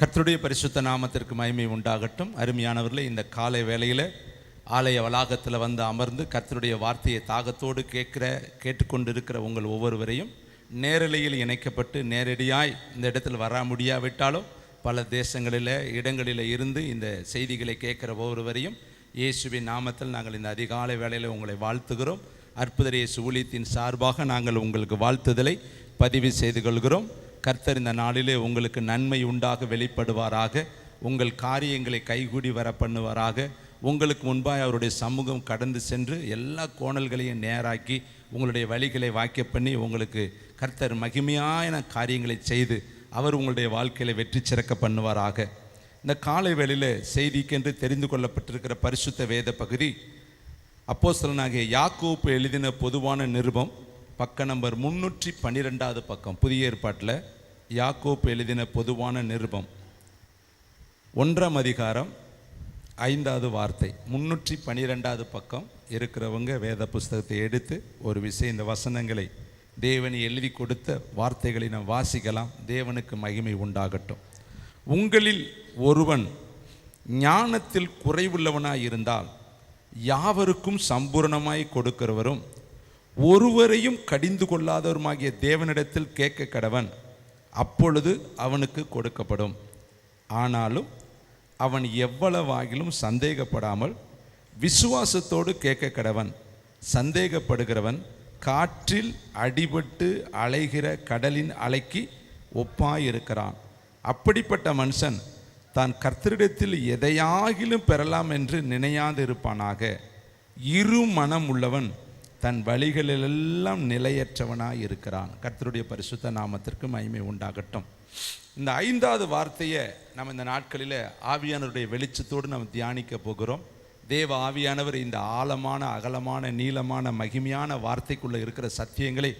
கர்த்தருடைய பரிசுத்த நாமத்திற்கு மகிமை உண்டாகட்டும். அருமையானவர்களே, இந்த காலை வேளையில் ஆலய வளாகத்தில் வந்து அமர்ந்து கர்த்தருடைய வார்த்தையை தாகத்தோடு கேட்டுக்கொண்டிருக்கிற உங்கள் ஒவ்வொருவரையும் நேரலையில் இணைக்கப்பட்டு நேரடியாய் இந்த இடத்தில் வர முடியாவிட்டாலும் பல இடங்களில் இருந்து இந்த செய்திகளை கேட்குற ஒவ்வொருவரையும் இயேசுவின் நாமத்தில் நாங்கள் இந்த அதிகாலை வேளையில் உங்களை வாழ்த்துகிறோம். அற்புத இயேசு ஊழியத்தின் சார்பாக நாங்கள் உங்களுக்கு வாழ்த்துதலை பதிவு செய்து கொள்கிறோம். கர்த்தர் இந்த நாளிலே உங்களுக்கு நன்மை உண்டாக வெளிப்படுவாராக, உங்கள் காரியங்களை கைகூடி வர பண்ணுவாராக. உங்களுக்கு முன்பாக அவருடைய சமூகம் கடந்து சென்று எல்லா கோணல்களையும் நேராக்கி உங்களுடைய வழிகளை வாக்கிய பண்ணி உங்களுக்கு கர்த்தர் மகிமையான காரியங்களை செய்து அவர் உங்களுடைய வாழ்க்கையில் வெற்றி சிறக்க பண்ணுவாராக. இந்த காலை வேளையில் செய்திக்கென்று தெரிந்து கொள்ளப்பட்டிருக்கிற பரிசுத்த வேத பகுதி அப்போஸ்தலனாகிய யாக்கோப்பு எழுதின பொதுவான நிருபம், பக்க நம்பர் 312 பக்கம். புதிய ஏற்பாட்டில் யாக்கோப்பு எழுதின பொதுவான நிருபம் 1ஆம் அதிகாரம் 5வது வார்த்தை. 312 பக்கம் இருக்கிறவங்க வேத புஸ்தகத்தை எடுத்து ஒரு விஷயம் இந்த வசனங்களை தேவன் எழுதி கொடுத்த வார்த்தைகளை நாம் வாசிக்கலாம். தேவனுக்கு மகிமை உண்டாகட்டும். உங்களில் ஒருவன் ஞானத்தில் குறைவுள்ளவனாய் இருந்தால் யாவருக்கும் சம்பூர்ணமாய் கொடுக்கிறவரும் ஒருவரையும் கடிந்து கொள்ளாதவருமாகிய தேவனிடத்தில் கேட்க கடவன், அப்பொழுது அவனுக்கு கொடுக்கப்படும். ஆனாலும் அவன் எவ்வளவாகிலும் சந்தேகப்படாமல் விசுவாசத்தோடு கேட்க கடவன். சந்தேகப்படுகிறவன் காற்றில் அடிபட்டு அலைகிற கடலின் அலைக்கு ஒப்பாயிருக்கிறான். அப்படிப்பட்ட மனுஷன் தான் கர்த்தரிடத்தில் எதையாகிலும் பெறலாம் என்று நினையாதிருப்பானாக. இரு மனம் உள்ளவன் தன் வழிகளிலெல்லாம் நிலையற்றவனாய் இருக்கிறான். கர்த்தருடைய பரிசுத்த நாமத்திற்கு மகிமை உண்டாகட்டும். இந்த 5வது வார்த்தையை நம்ம இந்த நாட்களில் ஆவியானவருடைய வெளிச்சத்தோடு நம்ம தியானிக்க போகிறோம். தேவ ஆவியானவர் இந்த ஆழமான அகலமான நீளமான மகிமையான வார்த்தைக்குள்ளே இருக்கிற சத்தியங்களை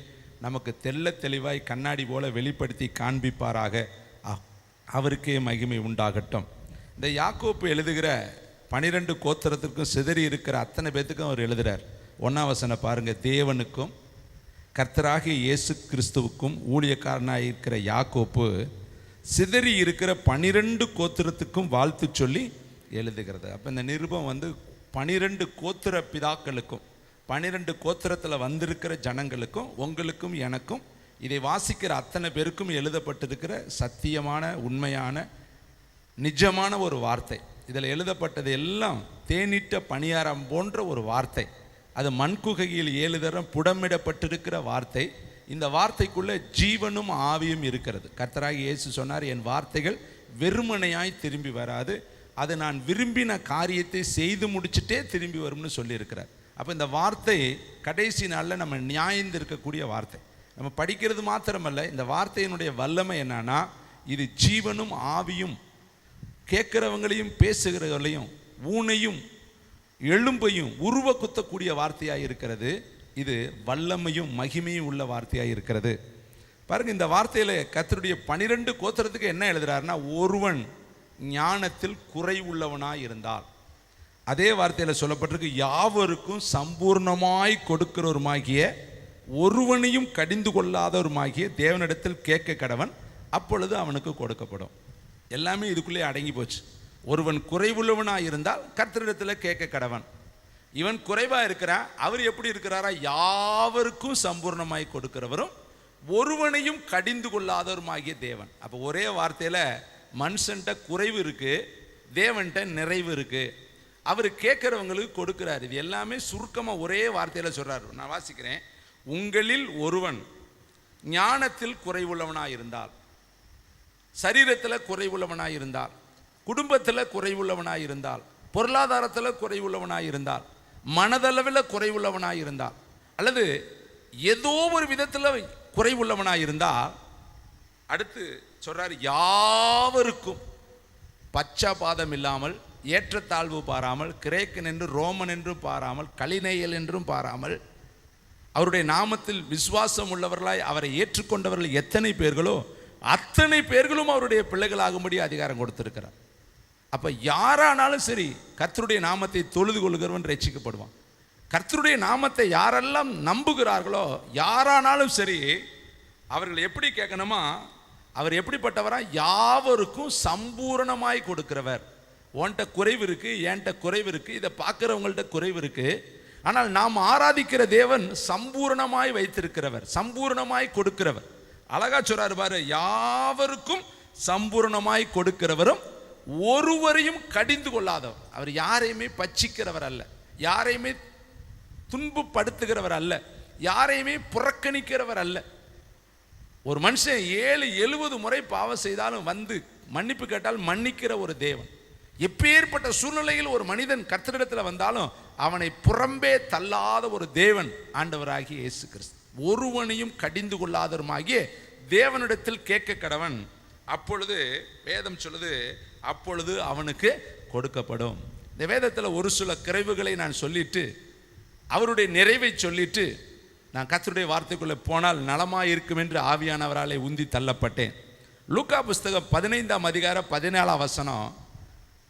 நமக்கு தெள்ள தெளிவாய் கண்ணாடி போல வெளிப்படுத்தி காண்பிப்பாராக. அவருக்கே மகிமை உண்டாகட்டும். இந்த யாக்கோப்பு எழுதுகிற 12 கோத்திரத்திற்கும் சிதறி இருக்கிற அத்தனை பேத்துக்கும் அவர் எழுதுகிறார். 1ஆம் வசனம் பாருங்க. தேவனுக்கும் கர்த்தராகிய இயேசு கிறிஸ்துவுக்கும் ஊழியக்காரனாக இருக்கிற யாக்கோப்பு சிதறி இருக்கிற 12 கோத்திரத்துக்கும் வாழ்த்து சொல்லி எழுதுகிறது. அப்போ இந்த நிருபம் 12 கோத்திர பிதாக்களுக்கும் 12 கோத்திரத்தில் வந்திருக்கிற ஜனங்களுக்கும் உங்களுக்கும் எனக்கும் இதை வாசிக்கிற அத்தனை பேருக்கும் எழுதப்பட்டிருக்கிற சத்தியமான உண்மையான நிஜமான ஒரு வார்த்தை. இதில் எழுதப்பட்டது எல்லாம் தேனிட்ட பணியாரம் போன்ற ஒரு வார்த்தை. அது மண்குகையில் 7 தரம் புடமிடப்பட்டிருக்கிற வார்த்தை. இந்த வார்த்தைக்குள்ளே ஜீவனும் ஆவியும் இருக்கிறது. கர்த்தராகிய இயேசு சொன்னார், என் வார்த்தைகள் வெறுமனையாய் திரும்பி வராது, அது நான் விரும்பின காரியத்தை செய்து முடிச்சுட்டே திரும்பி வரும்னு சொல்லியிருக்கிறார். அப்போ இந்த வார்த்தை கடைசி நாளில் நம்ம நியாயந்திருக்கக்கூடிய வார்த்தை. நம்ம படிக்கிறது மாத்திரமல்ல, இந்த வார்த்தையினுடைய வல்லமை என்னன்னா, இது ஜீவனும் ஆவியும் கேட்குறவங்களையும் பேசுகிறவர்களையும் ஊனையும் எலும்பையும் உருவ குத்தக்கூடிய வார்த்தையாக இருக்கிறது. இது வல்லமையும் மகிமையும் உள்ள வார்த்தையாக இருக்கிறது. பாருங்க, இந்த வார்த்தையில் கர்த்தருடைய 12 கோத்திரத்துக்கு என்ன எழுதுறாருன்னா, ஒருவன் ஞானத்தில் குறைவுள்ளவனாய் இருந்தால். அதே வார்த்தையில் சொல்லப்பட்டிருக்கு, யாவருக்கும் சம்பூர்ணமாய் கொடுக்கிறவருமாகிய ஒருவனையும் கடிந்து கொள்ளாதவருமாகிய தேவனிடத்தில் கேட்க கடவன், அப்பொழுது அவனுக்கு கொடுக்கப்படும். எல்லாமே இதுக்குள்ளே அடங்கி போச்சு. ஒருவன் குறைவுள்ளவனாக இருந்தால் கர்த்தரிடத்தில் கேட்க கடவன். இவன் குறைவாக இருக்கிறான், அவர் எப்படி இருக்கிறாரா? யாவருக்கும் சம்பூர்ணமாய் கொடுக்கிறவரும் ஒருவனையும் கடிந்து கொள்ளாதவருமாகிய தேவன். அப்போ ஒரே வார்த்தையில் மனுஷன்ட்ட குறைவு இருக்கு, தேவன்கிட்ட நிறைவு இருக்கு. அவர் கேட்குறவங்களுக்கு கொடுக்குறாரு. இது எல்லாமே சுருக்கமாக ஒரே வார்த்தையில் சொல்கிறார். நான் வாசிக்கிறேன். உங்களில் ஒருவன் ஞானத்தில் குறைவுள்ளவனாக இருந்தால், சரீரத்தில் குறைவுள்ளவனாக இருந்தால், குடும்பத்தில் குறைவுள்ளவனாக இருந்தால், பொருளாதாரத்தில் குறைவுள்ளவனாக இருந்தால், மனதளவில் குறைவுள்ளவனாக இருந்தால், அல்லது ஏதோ ஒரு விதத்தில் குறைவுள்ளவனாக இருந்தால், அடுத்து சொல்றார், யாவருக்கும் பச்சாபாதம் இல்லாமல், ஏற்றத்தாழ்வு பாராமல், கிரேக்கன் என்று ரோமன் என்றும் பாராமல், கலிநேயல் என்றும் பாராமல், அவருடைய நாமத்தில் விசுவாசம் உள்ளவர்களாய் அவரை ஏற்றுக்கொண்டவர்கள் எத்தனை பேர்களோ அத்தனை பேர்களும் அவருடைய பிள்ளைகளாகும்படி அதிகாரம் கொடுத்திருக்கிறார். அப்போ யாரானாலும் சரி கர்த்தருடைய நாமத்தை தொழுது கொள்கிறவன் ரட்சிக்கப்படுவான். கர்த்தருடைய நாமத்தை யாரெல்லாம் நம்புகிறார்களோ யாரானாலும் சரி அவர்கள் எப்படி கேட்கணுமா, அவர் எப்படிப்பட்டவரா? யாவருக்கும் சம்பூரணமாய் கொடுக்கிறவர். உன்கிட்ட குறைவு இருக்கு, என்கிட்ட குறைவு இருக்கு, இதை பார்க்கிறவங்கள்ட்ட குறைவு இருக்கு. ஆனால் நாம் ஆராதிக்கிற தேவன் சம்பூரணமாய் வைத்திருக்கிறவர், சம்பூரணமாய் கொடுக்கிறவர். அழகா சொல்றாரு பாரு, யாவருக்கும் சம்பூரணமாய் கொடுக்கிறவரும் ஒருவரையும் கடிந்து கொள்ளாதவர். அவர் யாரையுமே பட்சிக்கிறவர் அல்ல, யாரையுமே துன்பப்படுத்துகிறவர் அல்ல, யாரையுமே புறக்கணிக்கிறவர் அல்ல. ஒரு மனுஷன் 7-70 முறை பாவம் செய்தாலும் வந்து மன்னிப்பு கேட்டால் மன்னிக்கிற ஒரு தேவன். எப்பேற்பட்ட சூழ்நிலையில் ஒரு மனிதன் கர்த்தரிடத்தில் வந்தாலும் அவனை புறம்பே தள்ளாத ஒரு தேவன் ஆண்டவராகிய இயேசு கிறிஸ்து. ஒருவனையும் கடிந்து கொள்ளாதவருமாகிய தேவனிடத்தில் கேட்க கடவன். அப்பொழுது வேதம் சொல்லுது, அப்பொழுது அவனுக்கு கொடுக்கப்படும். இந்த வேதத்தில் ஒரு சில குறைவுகளை நான் சொல்லிட்டு அவருடைய நிறைவை சொல்லிட்டு நான் கர்த்தருடைய வார்த்தைக்குள்ளே போனால் நலமாக இருக்கும் என்று ஆவியானவராலே உந்தி தள்ளப்பட்டேன். லூக்கா புஸ்தகம் 15ஆம் அதிகாரம் 14ஆம் வசனம்.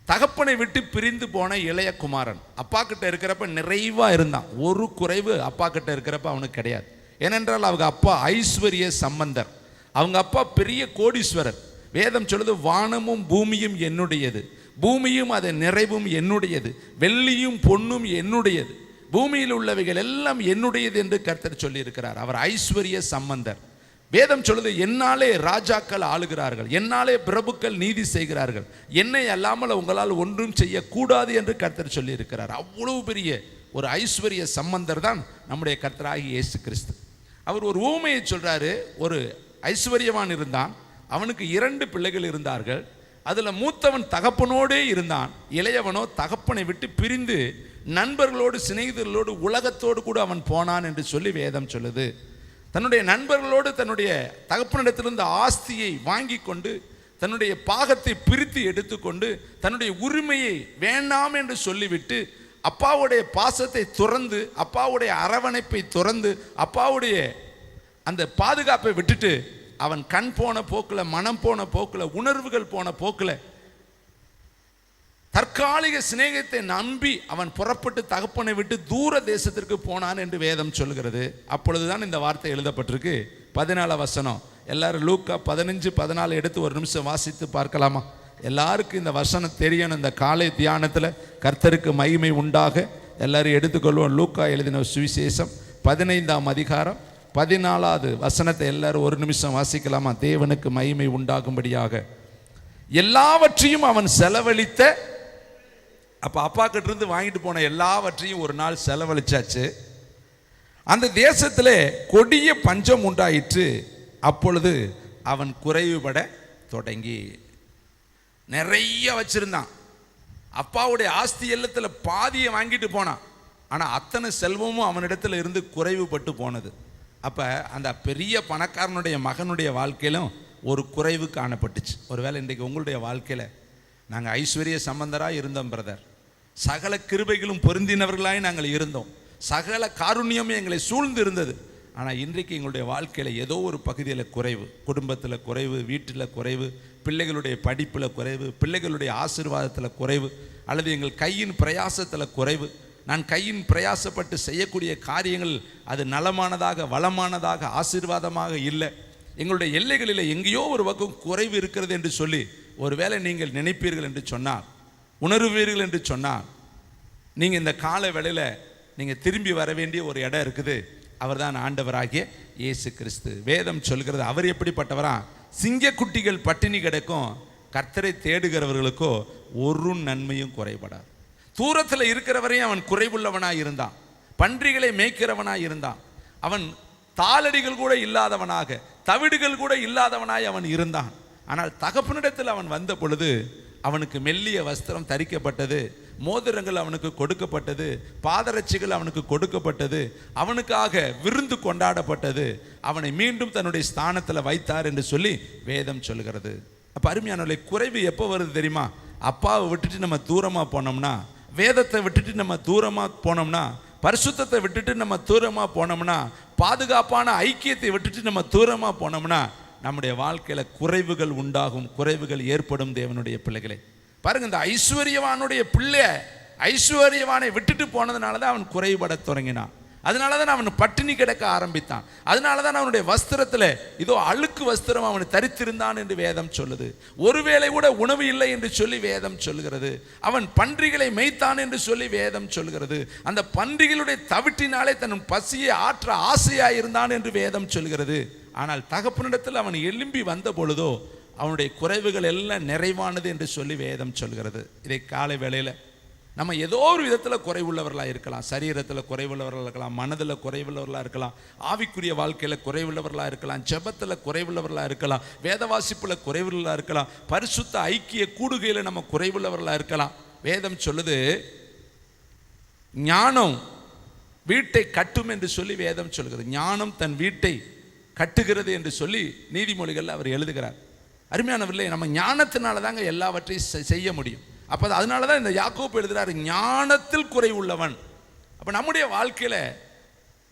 தகப்பனை விட்டு பிரிந்து போன இளைய குமாரன் அப்பா கிட்ட இருக்கிறப்ப நிறைவா இருந்தான். ஒரு குறைவு அப்பா கிட்ட இருக்கிறப்ப அவனுக்கு கிடையாது. ஏனென்றால் அவங்க அப்பா ஐஸ்வர்ய சம்பந்தர், அவங்க அப்பா பெரிய கோடீஸ்வரர். வேதம் சொல்லுது, வானமும் பூமியும் என்னுடையது, பூமியும் அதன் நிறைவும் என்னுடையது, வெள்ளியும் பொன்னும் என்னுடையது, பூமியில் உள்ளவைகள் எல்லாம் என்னுடையது என்று கர்த்தர் சொல்லி இருக்கிறார். அவர் ஐஸ்வர்ய சம்பந்தர். வேதம் சொல்லுது, என்னாலே ராஜாக்கள் ஆளுகிறார்கள், என்னாலே பிரபுக்கள் நீதி செய்கிறார்கள், என்னை அல்லாமல் உங்களால் ஒன்றும் செய்யக்கூடாது என்று கர்த்தர் சொல்லி இருக்கிறார். அவ்வளவு பெரிய ஒரு ஐஸ்வர்ய சம்பந்தர் தான் நம்முடைய கர்த்தராகிய இயேசு கிறிஸ்து. அவர் ஒரு ஊமையை சொல்றாரு. ஒரு ஐஸ்வர்யவான் இருந்தான், அவனுக்கு 2 பிள்ளைகள் இருந்தார்கள். அதில் மூத்தவன் தகப்பனோடே இருந்தான், இளையவனோ தகப்பனை விட்டு பிரிந்து நண்பர்களோடு சிநேகிதர்களோடு உலகத்தோடு கூட அவன் போனான் என்று சொல்லி வேதம் சொல்லுது. தன்னுடைய நண்பர்களோடு தன்னுடைய தகப்பனிடத்திலிருந்து ஆஸ்தியை வாங்கி கொண்டு தன்னுடைய பாகத்தை பிரித்து எடுத்துக்கொண்டு தன்னுடைய உரிமையை வேண்டாம் என்று சொல்லிவிட்டு அப்பாவுடைய பாசத்தை துறந்து, அப்பாவுடைய அரவணைப்பை துறந்து, அப்பாவுடைய அந்த பாதுகாப்பை விட்டுட்டு அவன் கண் போன போக்கில், மனம் போன போக்கில், உணர்வுகள் போன போக்கில் தற்காலிக சிநேகத்தை நம்பி அவன் புறப்பட்டு தகப்பனை விட்டு தூர தேசத்திற்கு போனான் என்று வேதம் சொல்கிறது. அப்பொழுதுதான் இந்த வார்த்தை எழுதப்பட்டிருக்கு. 14ஆம் வசனம். எல்லாரும் லூக்கா 15-14 எடுத்து ஒரு நிமிஷம் வாசித்து பார்க்கலாமா? எல்லாருக்கும் இந்த வசனம் தெரியணும். இந்த காலை தியானத்தில் கர்த்தருக்கு மகிமை உண்டாக எல்லாரும் எடுத்துக்கொள்வோம். லூக்கா எழுதின சுவிசேஷம் 15ஆம் அதிகாரம் 14வது வசனத்தை எல்லாரும் ஒரு நிமிஷம் வாசிக்கலாமா? தேவனுக்கு மகிமை உண்டாகும்படியாக. எல்லாவற்றையும் அவன் செலவழித்த, அப்போ அப்பா கிட்ட இருந்து வாங்கிட்டு போன எல்லாவற்றையும் ஒரு நாள் செலவழிச்சாச்சு. அந்த தேசத்தில் கொடிய பஞ்சம் உண்டாயிற்று. அப்பொழுது அவன் குறைவுபட தொடங்கி, நிறைய வச்சிருந்தான். அப்பாவுடைய ஆஸ்தி எல்லத்தில் பாதியை வாங்கிட்டு போனான். ஆனால் அத்தனை செல்வமும் அவனிடத்தில் இருந்து குறைவுபட்டு போனது. அப்போ அந்த பெரிய பணக்காரனுடைய மகனுடைய வாழ்க்கையிலும் ஒரு குறைவு காணப்பட்டுச்சு. ஒருவேளை இன்றைக்கு உங்களுடைய வாழ்க்கையில் நாங்கள் ஐஸ்வர்ய சம்பந்தராக இருந்தோம் பிரதர், சகல கிருபைகளும் பொருந்தினவர்களாய் நாங்கள் இருந்தோம், சகல காருண்யமும் எங்களை சூழ்ந்து இருந்தது. ஆனால் இன்றைக்கு எங்களுடைய வாழ்க்கையில் ஏதோ ஒரு பகுதியில் குறைவு, குடும்பத்தில் குறைவு, வீட்டில் குறைவு, பிள்ளைகளுடைய படிப்பில் குறைவு, பிள்ளைகளுடைய ஆசீர்வாதத்தில் குறைவு, அல்லது எங்கள் கையின் பிரயாசத்தில் குறைவு. நான் கையின் பிரயாசப்பட்டு செய்யக்கூடிய காரியங்கள் அது நலமானதாக, வளமானதாக, ஆசீர்வாதமாக இல்லை. எங்களுடைய எல்லைகளில் எங்கேயோ ஒரு பக்கம் குறைவு இருக்கிறது என்று சொல்லி ஒருவேளை நீங்கள் நினைப்பீர்கள் என்று சொன்னால், உணர்வீர்கள் என்று சொன்னால், நீங்கள் இந்த கால வேளையில் நீங்கள் திரும்பி வர வேண்டிய ஒரு இடம் இருக்குது. அவர் தான் ஆண்டவராகிய இயேசு கிறிஸ்து. வேதம் சொல்கிறது, அவர் எப்படிப்பட்டவரா? சிங்கக்குட்டிகள் பட்டினி கிடக்கும், கர்த்தரை தேடுகிறவர்களுக்கோ ஒரு நன்மையும் குறைபடாது. தூரத்தில் இருக்கிறவரையும் அவன் குறைவுள்ளவனாய் இருந்தான், பன்றிகளை மேய்க்கிறவனாய் இருந்தான், அவன் தாளடிகள் கூட இல்லாதவனாக, தவிடுகள் கூட இல்லாதவனாய் அவன் இருந்தான். ஆனால் தகப்பனிடத்தில் அவன் வந்த பொழுது அவனுக்கு மெல்லிய வஸ்திரம் தரிக்கப்பட்டது, மோதிரங்கள் அவனுக்கு கொடுக்கப்பட்டது, பாதரட்சிகள் அவனுக்கு கொடுக்கப்பட்டது, அவனுக்காக விருந்து கொண்டாடப்பட்டது, அவனை மீண்டும் தன்னுடைய ஸ்தானத்தில் வைத்தார் என்று சொல்லி வேதம் சொல்கிறது. அப்போ அருமையானவர்களே, குறைவு எப்போ வருது தெரியுமா? அப்பாவை விட்டுட்டு நம்ம தூரமாக போனோம்னா, வேதத்தை விட்டுட்டு நம்ம தூரமாக போனோம்னா, பரிசுத்தத்தை விட்டுட்டு நம்ம தூரமாக போனோம்னா, பாதுகாப்பான ஐக்கியத்தை விட்டுட்டு நம்ம தூரமாக போனோம்னா நம்முடைய வாழ்க்கையில் குறைவுகள் உண்டாகும், குறைவுகள் ஏற்படும். தேவனுடைய பிள்ளைகளை பாருங்க, இந்த ஐஸ்வர்யவானுடைய பிள்ளை ஐஸ்வர்யவானை விட்டுட்டு போனதுனால தான் அவன் குறைபட தொடங்கினான். அதனால தான் அவன் பட்டினி கிடக்க ஆரம்பித்தான். அதனால தான் அவனுடைய வஸ்திரத்தில் இதோ அழுக்கு வஸ்திரம் அவன் தரித்திருந்தான் என்று வேதம் சொல்லுது. ஒருவேளை கூட உணவு இல்லை என்று சொல்லி வேதம் சொல்லுகிறது. அவன் பன்றிகளை மேய்த்தான் என்று சொல்லி வேதம் சொல்லுகிறது. அந்த பன்றிகளுடைய தவிட்டினாலே தன் பசியை ஆற்ற ஆசையாய் இருந்தான் என்று வேதம் சொல்லுகிறது. ஆனால் தகப்பனிடத்தில் அவன் எழும்பி வந்த பொழுதோ அவனுடைய குறைவுகள் எல்லாம் நிறைவானது என்று சொல்லி வேதம் சொல்கிறது. இதை காலை வேளையில் நம்ம ஏதோ ஒரு விதத்தில் குறைவுள்ளவர்களாக இருக்கலாம். சரீரத்தில் குறைவுள்ளவர்களாக இருக்கலாம், மனதில் குறைவுள்ளவர்களாக இருக்கலாம், ஆவிக்குரிய வாழ்க்கையில் குறைவுள்ளவர்களாக இருக்கலாம், ஜெபத்தில் குறைவுள்ளவர்களாக இருக்கலாம், வேத வாசிப்பில் குறைவுள்ளவர்களாக இருக்கலாம், பரிசுத்த ஐக்கிய கூடுகையில் நம்ம குறைவுள்ளவர்களாக இருக்கலாம். வேதம் சொல்லுது ஞானம் வீட்டை கட்டும் என்று சொல்லி வேதம் சொல்கிறது. ஞானம் தன் வீட்டை கட்டுகிறது என்று சொல்லி நீதிமொழிகள் அவர் எழுதுகிறார். அருமையானவர்களே, நம்ம ஞானத்தினால தாங்க எல்லாவற்றையும் செய்ய முடியும். அப்போ அதனால தான் இந்த யாக்கோபு எழுதுகிறார் ஞானத்தில் குறைவுள்ளவன். அப்போ நம்முடைய வாழ்க்கையில்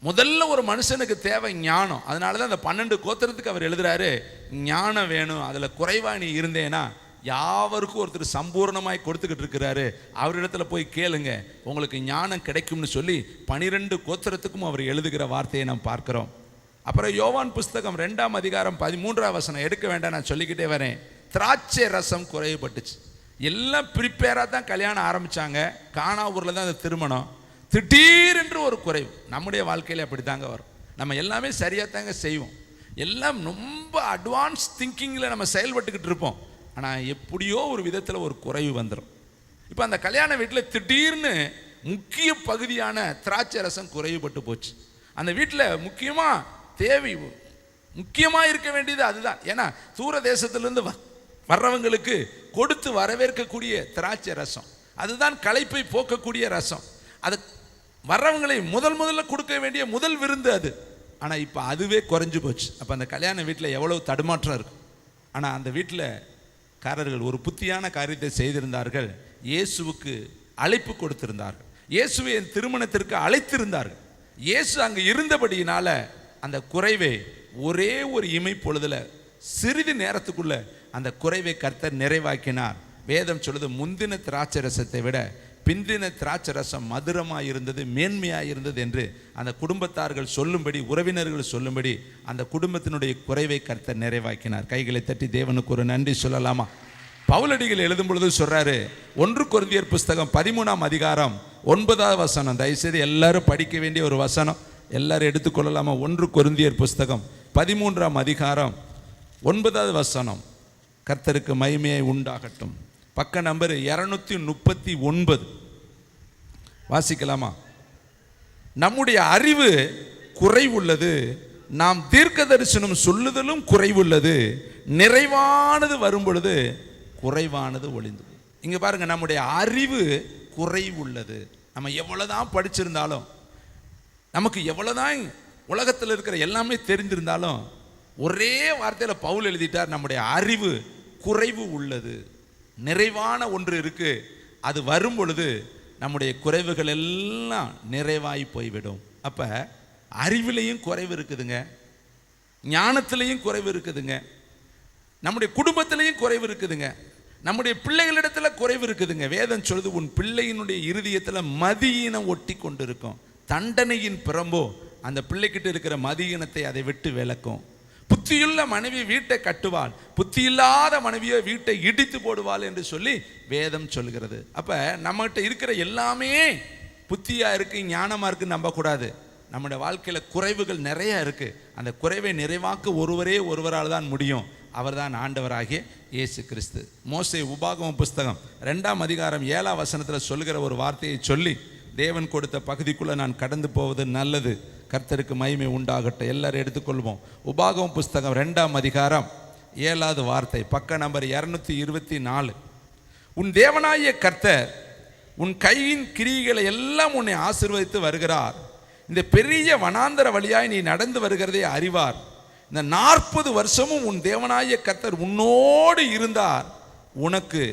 முதல்ல ஒரு மனுஷனுக்கு தேவை ஞானம். அதனால தான் இந்த 12 கோத்திரத்துக்கு அவர் எழுதுகிறாரு ஞானம் வேணும், அதில் குறைவாக நீ இருந்தேன்னா யாவருக்கும் ஒருத்தர் சம்பூர்ணமாய் கொடுத்துக்கிட்டு இருக்கிறாரு, அவரிடத்துல போய் கேளுங்க உங்களுக்கு ஞானம் கிடைக்கும்னு சொல்லி 12 கோத்திரத்துக்கும் அவர் எழுதுகிற வார்த்தையை நாம் பார்க்கிறோம். அப்புறம் யோவான் புஸ்தகம் 2ஆம் அதிகாரம் 13ஆம் வசனம் எடுக்க வேண்டாம், நான் சொல்லிக்கிட்டே வரேன். திராட்சை ரசம் குறைவுபட்டுச்சு. எல்லாம் ப்ரிப்பேராக தான் கல்யாணம் ஆரம்பித்தாங்க. கானா ஊரில் தான் அந்த திருமணம். திடீரென்று ஒரு குறைவு. நம்முடைய வாழ்க்கையில் அப்படி தாங்க வரும். நம்ம எல்லாமே சரியாக தாங்க செய்வோம், எல்லாம் ரொம்ப அட்வான்ஸ் திங்கிங்கில் நம்ம செயல்பட்டுக்கிட்டு இருப்போம். ஆனால் எப்படியோ ஒரு விதத்தில் ஒரு குறைவு வந்துடும். இப்போ அந்த கல்யாண வீட்டில் திடீர்னு முக்கிய பகுதியான திராட்சை ரசம் குறைவுபட்டு போச்சு. அந்த வீட்டில் முக்கியமாக இருக்க வேண்டியது அதுதான். ஏன்னா தூர தேசத்திலிருந்து வர்றவங்களுக்கு கொடுத்து வரவேற்கக்கூடிய திராட்சை ரசம், அதுதான் களைப்பை போக்கக்கூடிய ரசம். அது வர்றவங்களை முதல்ல கொடுக்க வேண்டிய முதல் விருந்து அது. ஆனால் இப்போ அதுவே குறைஞ்சு போச்சு. அப்போ அந்த கல்யாண வீட்டில் எவ்வளவு தடுமாற்றம் இருக்கும். ஆனால் அந்த வீட்டில் காரர்கள் ஒரு புத்தியான காரியத்தை செய்திருந்தார்கள். இயேசுவுக்கு அழைப்பு கொடுத்திருந்தார்கள், இயேசுவை திருமணத்திற்கு அழைத்திருந்தார்கள். இயேசு அங்கே இருந்தபடியினால அந்த குறைவை ஒரே ஒரு இமை பொழுதுல சிறிது நேரத்துக்குள்ள அந்த குறைவை கர்த்தர் நிறைவாக்கினார். வேதம் சொல்லுது முந்தின திராட்சை ரசத்தை விட பிந்தின திராட்சை ரசம் மதுரமாக இருந்தது, மேன்மையாக இருந்தது என்று அந்த குடும்பத்தார்கள் சொல்லும்படி, உறவினர்கள் சொல்லும்படி அந்த குடும்பத்தினுடைய குறைவை கர்த்தர் நிறைவாக்கினார். கைகளை தட்டி தேவனுக்கு ஒரு நன்றி சொல்லலாமா? பவுலடிகள் எழுதும் பொழுது சொல்றாரு, 1 கொரிந்தியர் புஸ்தகம் 13ஆம் அதிகாரம் 9வது வசனம். தயவுசெய்து எல்லாரும் படிக்க வேண்டிய ஒரு வசனம், எல்லாரும் எடுத்துக்கொள்ளலாமா? 1 கொரிந்தியர் புஸ்தகம் 13ஆம் அதிகாரம் 9வது வசனம். கர்த்தருக்கு மகிமையை உண்டாகட்டும். பக்க நம்பர் 239 வாசிக்கலாமா? நம்முடைய அறிவு குறைவுள்ளது, நாம் தீர்க்க தரிசனம் சொல்லுதலும் குறைவுள்ளது, நிறைவானது வரும் பொழுது குறைவானது ஒளிந்து. இங்க பாருங்க, நம்முடைய அறிவு குறைவுள்ளது. நம்ம எவ்வளவுதான் படிச்சிருந்தாலும், நமக்கு எவ்வளவுதான் உலகத்தில் இருக்கிற எல்லாமே தெரிந்திருந்தாலும், ஒரே வார்த்தையில் பவுல் எழுதிட்டார், நம்முடைய அறிவு குறைவு உள்ளது. நிறைவான ஒன்று இருக்கு, அது வரும் பொழுது நம்முடைய குறைவுகள் எல்லாம் நிறைவாய் போய்விடும். அப்ப அறிவிலையும் குறைவு இருக்குதுங்க, ஞானத்திலையும் குறைவு இருக்குதுங்க, நம்முடைய குடும்பத்திலையும் குறைவு இருக்குதுங்க, நம்முடைய பிள்ளைகளிடத்துல குறைவு இருக்குதுங்க. வேதம் சொல்லுது, உன் பிள்ளையினுடைய இருதயத்துல மதியினம் ஒட்டி கொண்டு இருக்கும், தண்டனையின் பிரம்போ அந்த பிள்ளைகிட்ட இருக்கிற மதியினத்தை அதை விட்டு விலக்கும். புத்தியுள்ள மனைவி வீட்டை கட்டுவாள், புத்தியில்லாத மனைவியோ வீட்டை இடித்து போடுவாள் என்று சொல்லி வேதம் சொல்கிறது. அப்ப நம்மகிட்ட இருக்கிற எல்லாமே புத்தியா இருக்கு, ஞானமா இருக்குன்னு நம்பக்கூடாது. நம்முடைய வாழ்க்கையில குறைவுகள் நிறைய இருக்கு. அந்த குறைவை நிறைவாக்க ஒருவரால் தான் முடியும், அவர்தான் ஆண்டவராகிய இயேசு கிறிஸ்து. மோசே உபாகம புஸ்தகம் 2ஆம் அதிகாரம் 7ஆம் வசனத்தில் சொல்லுகிற ஒரு வார்த்தையை சொல்லி, தேவன் கொடுத்த பகுதிக்குள்ள நான் கடந்து போவது நல்லது, கர்த்தருக்கு மகிமை உண்டாகட்டும். எல்லாரும் எடுத்துக்கொள்வோம். உபாகம புஸ்தகம் 2ஆம் அதிகாரம் 7வது வார்த்தை, பக்க நம்பர் 224. உன் தேவனாகிய கர்த்தர் உன் கையின் கிரியைகளை எல்லாம் உன்னை ஆசீர்வதித்து வருகிறார். இந்த பெரிய வனாந்தர வழியாய் நீ நடந்து வருகிறதை அறிவார். இந்த 40 வருஷமும் உன் தேவனாகிய கர்த்தர் உன்னோடு இருந்தார், உனக்கு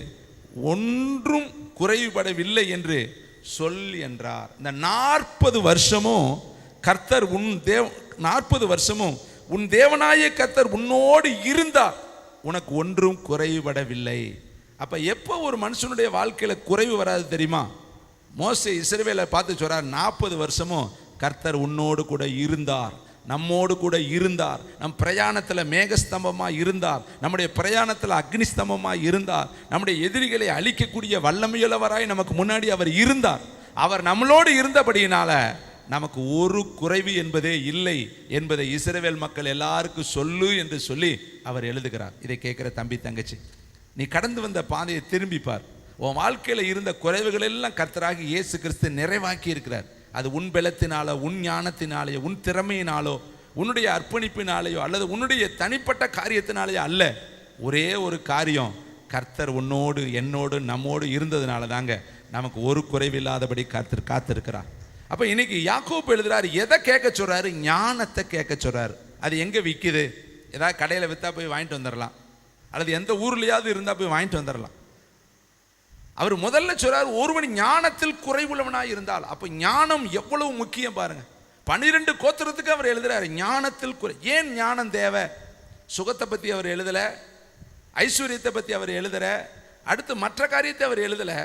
ஒன்றும் குறைபடவில்லை என்று சொல் என்றார். இந்த 40 வருஷமும் கர்த்தர் 40 வருஷமும் உன் தேவனாகிய கர்த்தர் உன்னோடு இருந்தார், உனக்கு ஒன்றும் குறைபடவில்லை. அப்ப எப்போ ஒரு மனுஷனுடைய வாழ்க்கையில குறைவு வராது தெரியுமா? மோசே இஸ்ரவேலை பார்த்து சொல்றார், 40 வருஷமும் கர்த்தர் உன்னோடு கூட இருந்தார், நம்மோடு கூட இருந்தார். நம் பிரயாணத்தில் மேகஸ்தம்பமாக இருந்தார், நம்முடைய பிரயாணத்தில் அக்னிஸ்தம்பமாக இருந்தார், நம்முடைய எதிரிகளை அழிக்கக்கூடிய வல்லமையுள்ளவராய் நமக்கு முன்னாடி அவர் இருந்தார். அவர் நம்மளோடு இருந்தபடியினால நமக்கு ஒரு குறைவு என்பதே இல்லை என்பதை இஸ்ரவேல் மக்கள் எல்லாருக்கும் சொல்லு என்று சொல்லி அவர் எழுதுகிறார். இதை கேட்குற தம்பி தங்கச்சி, நீ கடந்து வந்த பாதையை திரும்பிப்பார். உன் வாழ்க்கையில் இருந்த குறைவுகள் எல்லாம் கர்த்தராகி இயேசு கிறிஸ்து நிறைவாக்கி இருக்கிறார். அது உன் பலத்தினாலோ, உன் ஞானத்தினாலேயோ, உன் திறமையினாலோ, உன்னுடைய அர்ப்பணிப்பினாலேயோ அல்லது உன்னுடைய தனிப்பட்ட காரியத்தினாலேயோ அல்ல. ஒரே ஒரு காரியம், கர்த்தர் உன்னோடு என்னோடு நம்மோடு இருந்ததுனால தாங்க நமக்கு ஒரு குறைவில்லாதபடி கர்த்தர் காத்திருக்கிறார். அப்போ இன்னைக்கு யாக்கோபு எழுதுறாரு, எதை கேட்க சொல்றாரு? ஞானத்தை கேட்க சொல்றாரு. அது எங்கே விற்கிது? ஏதாவது கடையில் விற்றா போய் வாங்கிட்டு வந்துடலாம், அல்லது எந்த ஊர்லையாவது இருந்தால் போய் வாங்கிட்டு வந்துடலாம். அவர் முதல்ல சொல்றாரு, ஒருவன் ஞானத்தில் குறைவுள்ளவனாக இருந்தால். அப்போ ஞானம் எவ்வளவு முக்கியம் பாருங்க. 12 கோத்திரத்துக்கு அவர் எழுதுறாரு ஞானத்தில் குறை. ஏன் ஞானம் தேவை? சுகத்தை பற்றி அவர் எழுதலை, ஐஸ்வர்யத்தை பற்றி அவர் எழுதலை, அடுத்து மற்ற காரியத்தை அவர் எழுதலை.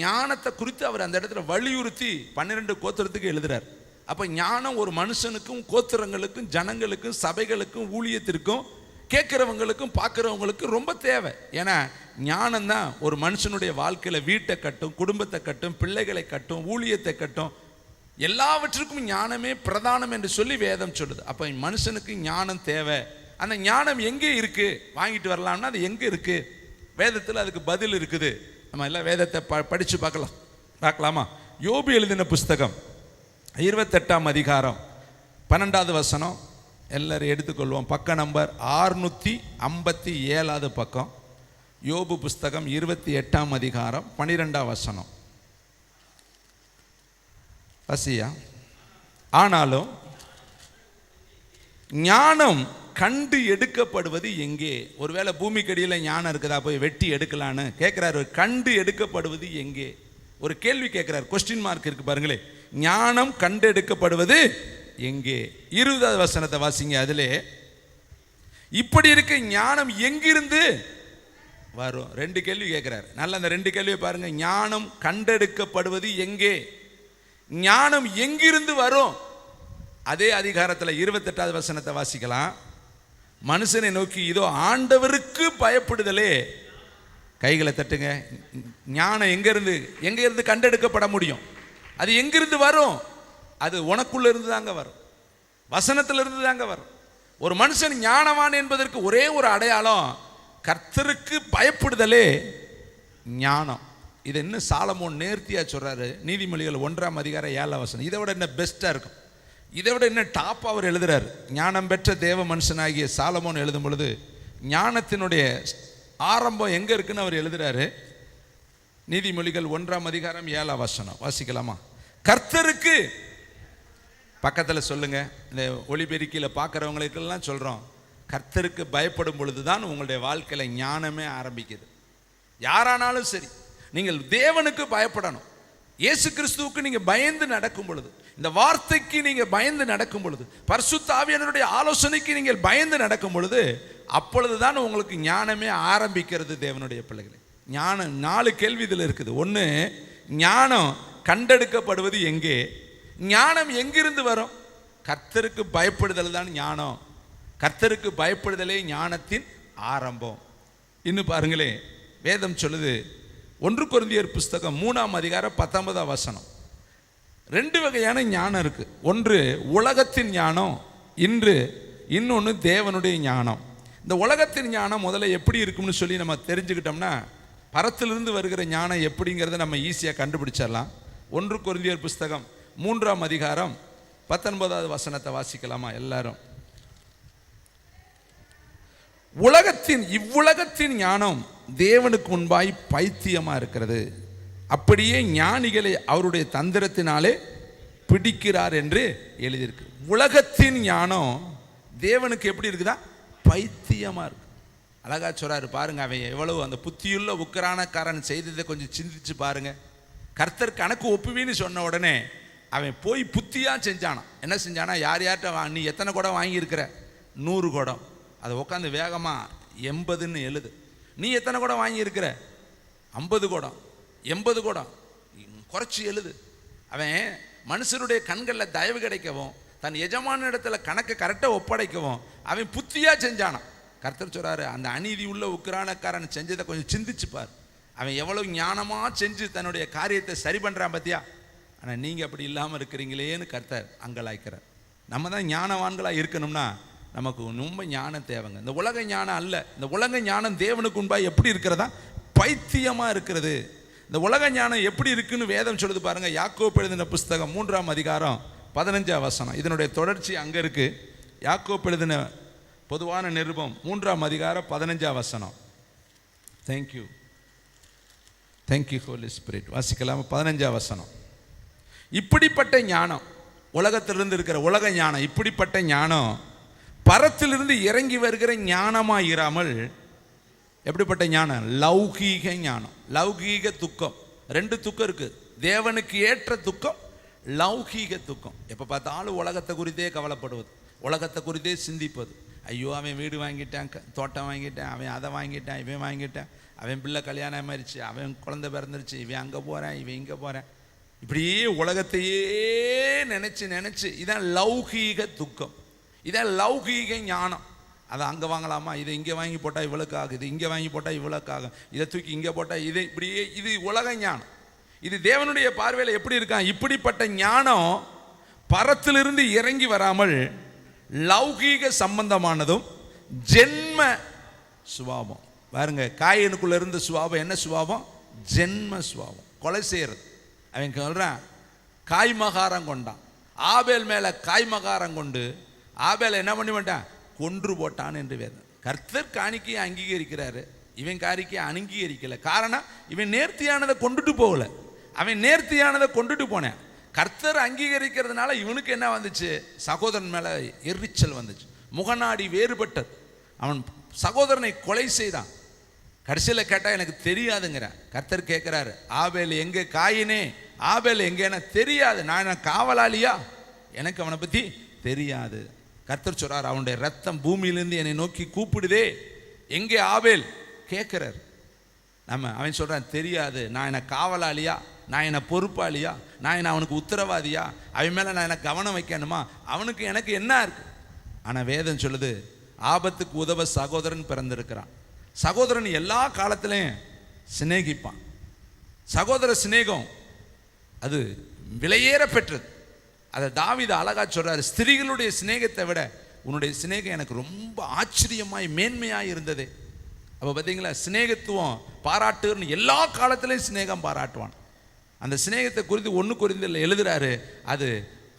ஞானத்தை குறித்து அவர் அந்த இடத்துல வலியுறுத்தி 12 கோத்திரத்துக்கு எழுதுறார். அப்போ ஞானம் ஒரு மனுஷனுக்கும், கோத்திரங்களுக்கும், ஜனங்களுக்கும், சபைகளுக்கும், ஊழியத்திற்கும், கேட்குறவங்களுக்கும் பார்க்குறவங்களுக்கும் ரொம்ப தேவை. ஏன்னா ஞானம் தான் ஒரு மனுஷனுடைய வாழ்க்கையில் வீட்டை கட்டும், குடும்பத்தை கட்டும், பிள்ளைகளை கட்டும், ஊழியத்தை கட்டும். எல்லாவற்றுக்கும் ஞானமே பிரதானம் என்று சொல்லி வேதம் சொல்லுது. அப்போ மனுஷனுக்கு ஞானம் தேவை. அந்த ஞானம் எங்கே இருக்குது? வாங்கிட்டு வரலாம்னா அது எங்கே இருக்குது? வேதத்தில் அதுக்கு பதில் இருக்குது. நம்ம எல்லாம் வேதத்தை படித்து பார்க்கலாமா? யோபு எழுதின புஸ்தகம் 28ஆம் அதிகாரம் 12வது வசனம் எல்லாரும் எடுத்துக்கொள்வோம். பக்கம் நம்பர் 657 பக்கம். யோபு புஸ்தகம் 28ஆம் அதிகாரம் 12ஆம் வசனம். வசியா, ஆனாலும் ஞானம் கண்டு எடுக்கப்படுவது எங்கே? ஒருவேளை பூமிக்கடியில் ஞானம் இருக்குதா, போய் வெட்டி எடுக்கலான்னு கேட்குறாரு. கண்டு எடுக்கப்படுவது எங்கே? ஒரு கேள்வி கேட்குறாரு, கொஸ்டின் மார்க் இருக்கு பாருங்களே. ஞானம் கண்டு எடுக்கப்படுவது எங்கே? 20வது வசனத்தை வாசிங்க. அதிலே இப்படி இருக்க ஞானம் எங்கிருந்து வரும்? 2 கேள்வி கேட்குறாரு. நல்ல அந்த 2 கேள்வியை பாருங்க. ஞானம் கண்டெடுக்கப்படுவது எங்கே? ஞானம் எங்கிருந்து வரும்? அதே அதிகாரத்தில் 28வது வசனத்தை வாசிக்கலாம். மனுஷனை நோக்கி இதோ ஆண்டவருக்கு பயப்படுதலே. கைகளை தட்டுங்க. ஞானம் எங்கிருந்து கண்டெடுக்கப்பட முடியும்? அது எங்கிருந்து வரும்? அது உனக்குள்ள இருந்து தாங்க வரும், வசனத்திலிருந்து தாங்க வரும். ஒரு மனுஷன் ஞானவான் என்பதற்கு ஒரே ஒரு அடையாளம், கர்த்தருக்கு பயப்படுதலே ஞானம். இது இன்னும் சாலமோன் நேர்த்தியா சொல்றாரு. நீதிமொழிகள் 1ஆம் அதிகாரம் 7ஆம் வசனம். இதை விட என்ன பெஸ்டா இருக்கும்? இதை விட என்ன டாப் அவர் எழுதுறாரு. ஞானம் பெற்ற தேவ மனுஷனாகிய சாலமோன் எழுதும் பொழுது ஞானத்தினுடைய ஆரம்பம் எங்க இருக்குன்னு அவர் எழுதுறாரு. நீதிமொழிகள் 1ஆம் அதிகாரம் 7ஆம் வசனம் வாசிக்கலாமா? கர்த்தருக்கு பக்கத்தில் சொல்லுங்க. இந்த ஒளிபெருக்கியில் பார்க்குறவங்களுக்கெல்லாம் சொல்கிறோம், கர்த்தருக்கு பயப்படும் பொழுது தான் உங்களுடைய வாழ்க்கையில் ஞானமே ஆரம்பிக்குது. யாரானாலும் சரி, நீங்கள் தேவனுக்கு பயப்படணும். இயேசு கிறிஸ்துவுக்கு நீங்கள் பயந்து நடக்கும் பொழுது, இந்த வார்த்தைக்கு நீங்கள் பயந்து நடக்கும் பொழுது, பரிசுத்த ஆவியானவருடைய ஆலோசனைக்கு நீங்கள் பயந்து நடக்கும் பொழுது, அப்பொழுது தான் உங்களுக்கு ஞானமே ஆரம்பிக்கிறது. தேவனுடைய பிள்ளைகளே, ஞானம் 4 கேள்வி இதில் இருக்குது. 1, ஞானம் கண்டெடுக்கப்படுவது எங்கே? ஞானம் எங்கிருந்து வரும்? கர்த்தருக்கு பயப்படுதல் தான் ஞானம். கர்த்தருக்கு பயப்படுதலே ஞானத்தின் ஆரம்பம். இன்னும் பாருங்களே, வேதம் சொல்லுது 1 கொரிந்தியர் புஸ்தகம் 3ஆம் அதிகாரம் 19ஆம் வசனம். 2 வகையான ஞானம் இருக்கு. ஒன்று உலகத்தின் ஞானம், இன்னொன்று தேவனுடைய ஞானம். இந்த உலகத்தின் ஞானம் முதல்ல எப்படி இருக்கும்னு சொல்லி நம்ம தெரிஞ்சுக்கிட்டோம்னா, பரத்திலிருந்து வருகிற ஞானம் எப்படிங்கிறத நம்ம ஈஸியாக கண்டுபிடிச்சிடலாம். 1 கொரிந்தியர் புஸ்தகம் 3ஆம் அதிகாரம் 19வது வசனத்தை வாசிக்கலாமா எல்லாரும்? இவ்வுலகத்தின் ஞானம் தேவனுக்கு முன்பாய் பைத்தியமா இருக்கிறது, அப்படியே ஞானிகளை அவருடைய தந்திரத்தினாலே பிடிக்கிறார் என்று எழுதியிருக்கு. உலகத்தின் ஞானம் தேவனுக்கு எப்படி இருக்குதா? பைத்தியமா இருக்கு. அழகா சொல்றாரு பாருங்க. அவன் எவ்வளவு அந்த புத்தியுள்ள உக்கிரானக்காரன் செய்ததை கொஞ்சம் சிந்திச்சு பாருங்க. கர்த்தர் கணக்கு ஒப்புவின்னு சொன்ன உடனே அவன் போய் புத்தியா செஞ்சானா. என்ன செஞ்சானா? யார்கிட்ட நீ எத்தனை குடம் வாங்கியிருக்கிற? 100 குடம். அதை உட்காந்து வேகமா 80ன்னு எழுது. நீ எத்தனை குடம் வாங்கியிருக்கிற? 50 குடம். 80 குடம் குறைச்சி எழுது. அவன் மனுஷருடைய கண்களில் தயவு கிடைக்கவும் தன் எஜமான இடத்துல கணக்கை கரெக்டாக ஒப்படைக்கவும் அவன் புத்தியா செஞ்சானான். கர்த்தர் சொல்றாரு, அந்த அநீதி உள்ள உக்கிரானக்காரன் செஞ்சதை கொஞ்சம் சிந்திச்சுப்பார். அவன் எவ்வளவு ஞானமா செஞ்சு தன்னுடைய காரியத்தை சரி பண்றான் பத்தியா. ஆனால் நீங்கள் அப்படி இல்லாமல் இருக்கிறீங்களேன்னு கர்த்தர் அங்கலாய்க்கிறார். நம்ம தான் ஞானவான்களாக இருக்கணும்னா நமக்கு ரொம்ப ஞானம் தேவைங்க. இந்த உலக ஞானம் அல்ல. இந்த உலக ஞானம் தேவனுக்கு உண்பாக எப்படி இருக்கிறதா? பைத்தியமாக இருக்கிறது. இந்த உலக ஞானம் எப்படி இருக்குன்னு வேதம் சொல்லுது பாருங்க. யாக்கோப்பு எழுதின புஸ்தகம் 3ஆம் அதிகாரம் 15ஆம் வசனம். இதனுடைய தொடர்ச்சி அங்கே இருக்கு. யாக்கோப்பு எழுதின பொதுவான நிருபம் 3ஆம் அதிகாரம் 15ஆம் வசனம். Thank you holy spirit. வாசிக்கலாம். 15ஆம் வசனம். இப்படிப்பட்ட ஞானம், உலகத்திலிருந்து இருக்கிற உலக ஞானம், இப்படிப்பட்ட ஞானம் பரத்திலிருந்து இறங்கி வருகிற ஞானமாக இராமல், எப்படிப்பட்ட ஞானம்? லௌகீக ஞானம். லௌகீக துக்கம். 2 துக்கம் இருக்கு. தேவனுக்கு ஏற்ற துக்கம், லௌகீக துக்கம். எப்போ பார்த்தாலும் உலகத்தை குறித்தே கவலைப்படுவது, உலகத்தை குறித்தே சிந்திப்பது. ஐயோ, அவன் வீடு வாங்கிட்டான், தோட்டம் வாங்கிட்டான், அவன் அதை வாங்கிட்டான், இவன் வாங்கிட்டான், அவன் பிள்ளை கல்யாணம் ஆயிடுச்சு, அவன் குழந்தை பிறந்துருச்சு, இவன் அங்கே போகிறேன், இவன் இங்கே போகிறேன், இப்படியே உலகத்தையே நினச்சி இதான் லௌகீக துக்கம். இதான் லௌகீக ஞானம். அதை அங்கே வாங்கலாமா, இதை இங்கே வாங்கி போட்டால் இவ்வளோக்கு ஆகுது, இங்கே வாங்கி போட்டால் இவ்வளோக்கு ஆகும், இதை தூக்கி இங்கே போட்டால் இது, இப்படியே இது உலக ஞானம். இது தேவனுடைய பார்வையில் எப்படி இருக்கான்? இப்படிப்பட்ட ஞானம் பரத்திலிருந்து இறங்கி வராமல் லௌகீக சம்பந்தமானதும் ஜென்ம சுபாவம். பாருங்க, காயினுக்குள்ள இருந்த சுபாவம் என்ன சுபாவம்? ஜென்ம சுபாவம், கொலை செய்யறது. அவன் சொல்றான், காய்மகாரம் கொண்டான். ஆபேல் மேல காய்மகாரம் கொண்டு ஆபேல் என்ன பண்ணி மாட்டான்? கொன்று போட்டான் என்று வேதம். கர்த்தர் காணிக்கையை அங்கீகரிக்கிறாரு, இவன் காணிக்கையை அங்கீகரிக்கல. காரணம், இவன் நேர்த்தியானதை கொண்டுட்டு போகல, அவன் நேர்த்தியானதை கொண்டுட்டு போனேன். கர்த்தர் அங்கீகரிக்கிறதுனால இவனுக்கு என்ன வந்துச்சு? சகோதரன் மேல எரிச்சல் வந்துச்சு, முகநாடி வேறுபட்டது. அவன் சகோதரனை கொலை செய்தான். கடைசியில் கேட்டால் எனக்கு தெரியாதுங்கிற. கர்த்தர் கேட்குறாரு, ஆபேல் எங்கே? காயினே, ஆபேல் எங்கேன்னா தெரியாது. நான் காவலாளியா? எனக்கு அவனை பற்றி தெரியாது. கர்த்தர் சொல்றார், அவனுடைய ரத்தம் பூமியிலிருந்து என்னை நோக்கி கூப்பிடுதே, எங்கே ஆபேல் கேட்குறார். அவன் சொல்கிறான், தெரியாது. நான் என்ன காவலாளியா? நான் என்ன பொறுப்பாளியா? நான் என்ன அவனுக்கு உத்தரவாதியா? அவன் மேலே நான் என்ன கவனம் வைக்கணுமா? அவனுக்கு எனக்கு என்ன இருக்கு? ஆனால் வேதம் சொல்லுது, ஆபத்துக்கு உதவ சகோதரன் பிறந்திருக்கிறான். சகோதரன் எல்லா காலத்திலையும் சிநேகிப்பான். சகோதர சிநேகம் அது விலையேற பெற்றது. அதை தாவீது அழகா சொல்றாரு, ஸ்திரீகளுடைய சிநேகத்தை விட உன்னுடைய சிநேகம் எனக்கு ரொம்ப ஆச்சரியமாய் மேன்மையாய் இருந்தது. அப்போ பார்த்தீங்களா, சிநேகத்துவம் பாராட்டுன்னு எல்லா காலத்திலையும் சிநேகம் பாராட்டுவான். அந்த சிநேகத்தை குறித்து 1 கொரிந்தியரில் எழுதுறாரு, அது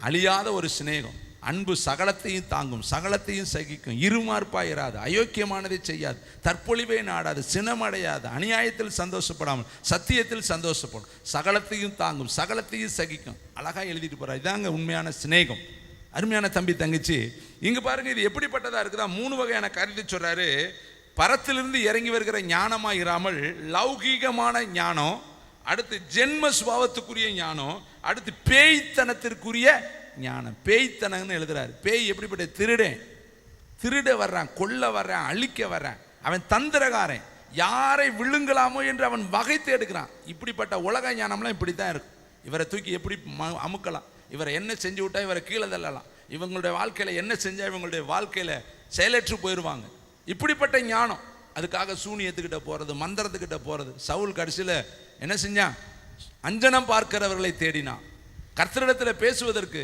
அழியாத ஒரு சிநேகம். அன்பு சகலத்தையும் தாங்கும், சகலத்தையும் சகிக்கும், இருமார்ப்பாயிராது, அயோக்கியமானதை செய்யாது, தற்பொழிவை நாடாது, சினமடையாது, அநியாயத்தில் சந்தோஷப்படாமல் சத்தியத்தில் சந்தோஷப்படும், சகலத்தையும் தாங்கும், சகலத்தையும் சகிக்கும். அழகா எழுதிட்டு போறார். இதாங்க உண்மையான சிநேகம். அருமையான தம்பி தங்கச்சி, இங்க பாருங்க, இது எப்படிப்பட்டதா இருக்குதா? 3 வகையான கருத்தை சொல்றாரு. பரத்திலிருந்து இறங்கி வருகிற ஞானமா இராமல் லௌகீகமான ஞானம், அடுத்து ஜென்ம சுபாவத்துக்குரிய ஞானம், அடுத்து பேய்த்தனத்திற்குரிய ஞானம். பேய்த்தனம்னு எழுதுறாரு. பேய் எப்படிப்பட்ட? திருட வர்றான், கொல்ல வர்றான், அழிக்க வர்றான், அவன் தந்திரகாரன், யாரை விழுங்கலாமோ என்று அவன் வகைத்து எடுக்கிறான். இப்படிப்பட்ட உலக ஞானம்லாம் இப்படி தான் இருக்கும். இவரை தூக்கி எப்படி அமுக்கலாம், இவரை என்ன செஞ்சு விட்டா இவரை கீழே தள்ளலாம், இவங்களுடைய வாழ்க்கையில என்ன செஞ்சா இவங்களுடைய வாழ்க்கையில செயலற்று போயிடுவாங்க. இப்படிப்பட்ட ஞானம். அதுக்காக சூனியத்துக்கிட்ட போறது, மந்திரத்துக்கிட்ட போறது. சவுல் கடைசியில் என்ன செஞ்சான்? அஞ்சனம் பார்க்கிறவர்களை தேடினான். கர்த்தரிடத்தில் பேசுவதற்கு,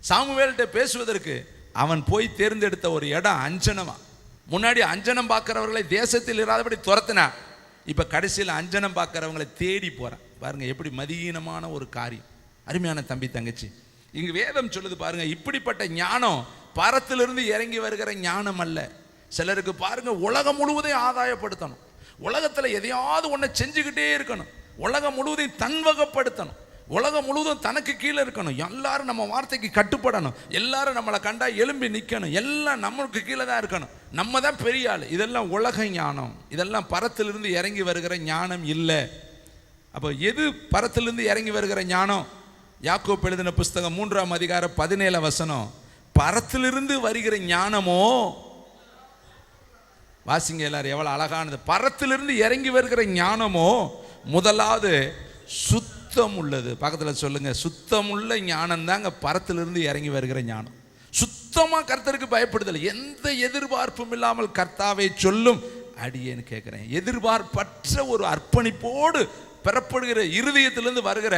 சாமுவேல்கிட்ட பேசுவதற்கு அவன் போய் தேர்ந்தெடுத்த ஒரு இடம் அஞ்சனமா. முன்னாடி அஞ்சனம் பார்க்கிறவர்களை தேசத்தில் இராதபடி துரத்தினா, இப்ப கடைசியில் அஞ்சனம் பார்க்கிறவங்களை தேடி போறான். பாருங்க எப்படி மதியீனமான ஒரு காரியம். அருமையான தம்பி தங்கச்சி, இங்கு வேதம் சொல்லுது பாருங்க, இப்படிப்பட்ட ஞானம் பரத்திலிருந்து இறங்கி வருகிற ஞானம் அல்ல. சிலருக்கு பாருங்க, உலகம் முழுவதையும் ஆதாயப்படுத்தணும், உலகத்துல எதையாவது ஒன்றை செஞ்சுக்கிட்டே இருக்கணும், உலகம் முழுவதையும் தன்வகப்படுத்தணும், உலகம் முழுவதும் தனக்கு கீழே இருக்கணும், எல்லாரும் நம்ம வார்த்தைக்கு கட்டுப்படணும், எல்லாரும் நம்மளை கண்டா எழும்பி நிற்கணும், எல்லாம் நம்மளுக்கு கீழே தான் இருக்கணும், நம்ம தான் பெரிய ஆள். இதெல்லாம் உலக ஞானம். இதெல்லாம் பரத்திலிருந்து இறங்கி வருகிற ஞானம் இல்லை. அப்போ எது பரத்திலிருந்து இறங்கி வருகிற ஞானம்? யாக்கோப்பு எழுதின புஸ்தகம் 3ஆம் அதிகாரம் 17 வசனம். பரத்திலிருந்து வருகிற ஞானமோ, வாசிங்க எல்லாரும், எவ்வளவு அழகானது. பரத்திலிருந்து இறங்கி வருகிற ஞானமோ முதலாவது சுத்த சுத்தம் உள்ளது. பக்கத்தில் சொல்லுங்க, சுத்தமுள்ள ஞானம் தாங்க பரத்திலிருந்து இறங்கி வருகிற ஞானம். சுத்தமா கர்த்தருக்கு பயப்படுதல், எந்த எதிர்பார்ப்பும் இல்லாமல் கர்த்தாவை சொல்லும் அடியேன்னு கேட்கிறேன். எதிர்பார்ப்பற்ற ஒரு அர்ப்பணிப்போடு பெறப்படுகிற இருதயத்திலிருந்து வருகிற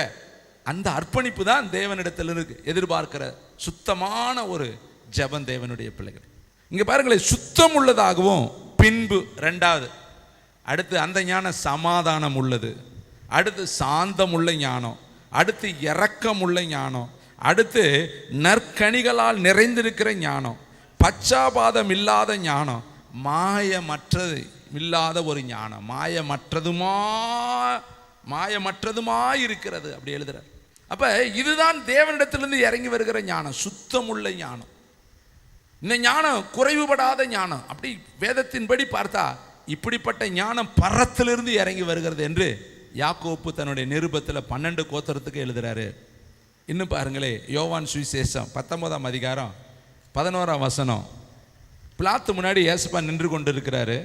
அந்த அர்ப்பணிப்பு தான் தேவனிடத்திலிருந்து எதிர்பார்க்கிற சுத்தமான ஒரு ஜெபம் தேவனுடைய பிள்ளைகள். இங்க பாருங்களேன், சுத்தம் உள்ளதாகவும், பின்பு ரெண்டாவது அடுத்து அந்த ஞானம் சமாதானம் உள்ளது, அடுத்து சாந்தம் உள்ள ஞானம், அடுத்து இரக்கம் உள்ள ஞானம், அடுத்து நற்கனிகளால் நிறைந்திருக்கிற ஞானம், பச்சாபாதம் இல்லாத ஞானம், மாயமற்றது இல்லாத ஒரு ஞானம், மாயமற்றதுமா இருக்கிறது அப்படி எழுதுறார். அப்ப இதுதான் தேவனிடத்திலிருந்து இறங்கி வருகிற ஞானம், சுத்தமுள்ள ஞானம். இந்த ஞானம் குறைவுபடாத ஞானம். அப்படி வேதத்தின்படி பார்த்தா இப்படிப்பட்ட ஞானம் பரத்திலிருந்து இறங்கி வருகிறது என்று யாக்கோப்பு தன்னுடைய நிருபத்தில் 12 கோத்திரத்துக்கு எழுதுறாரு. இன்னும் பாருங்களே, யோவான் சுவிசேஷம் 19ஆம் அதிகாரம் 11ஆம் வசனம். பிலாத்து முன்னாடி இயேசுப்பா நின்று கொண்டு இருக்கிறாரு.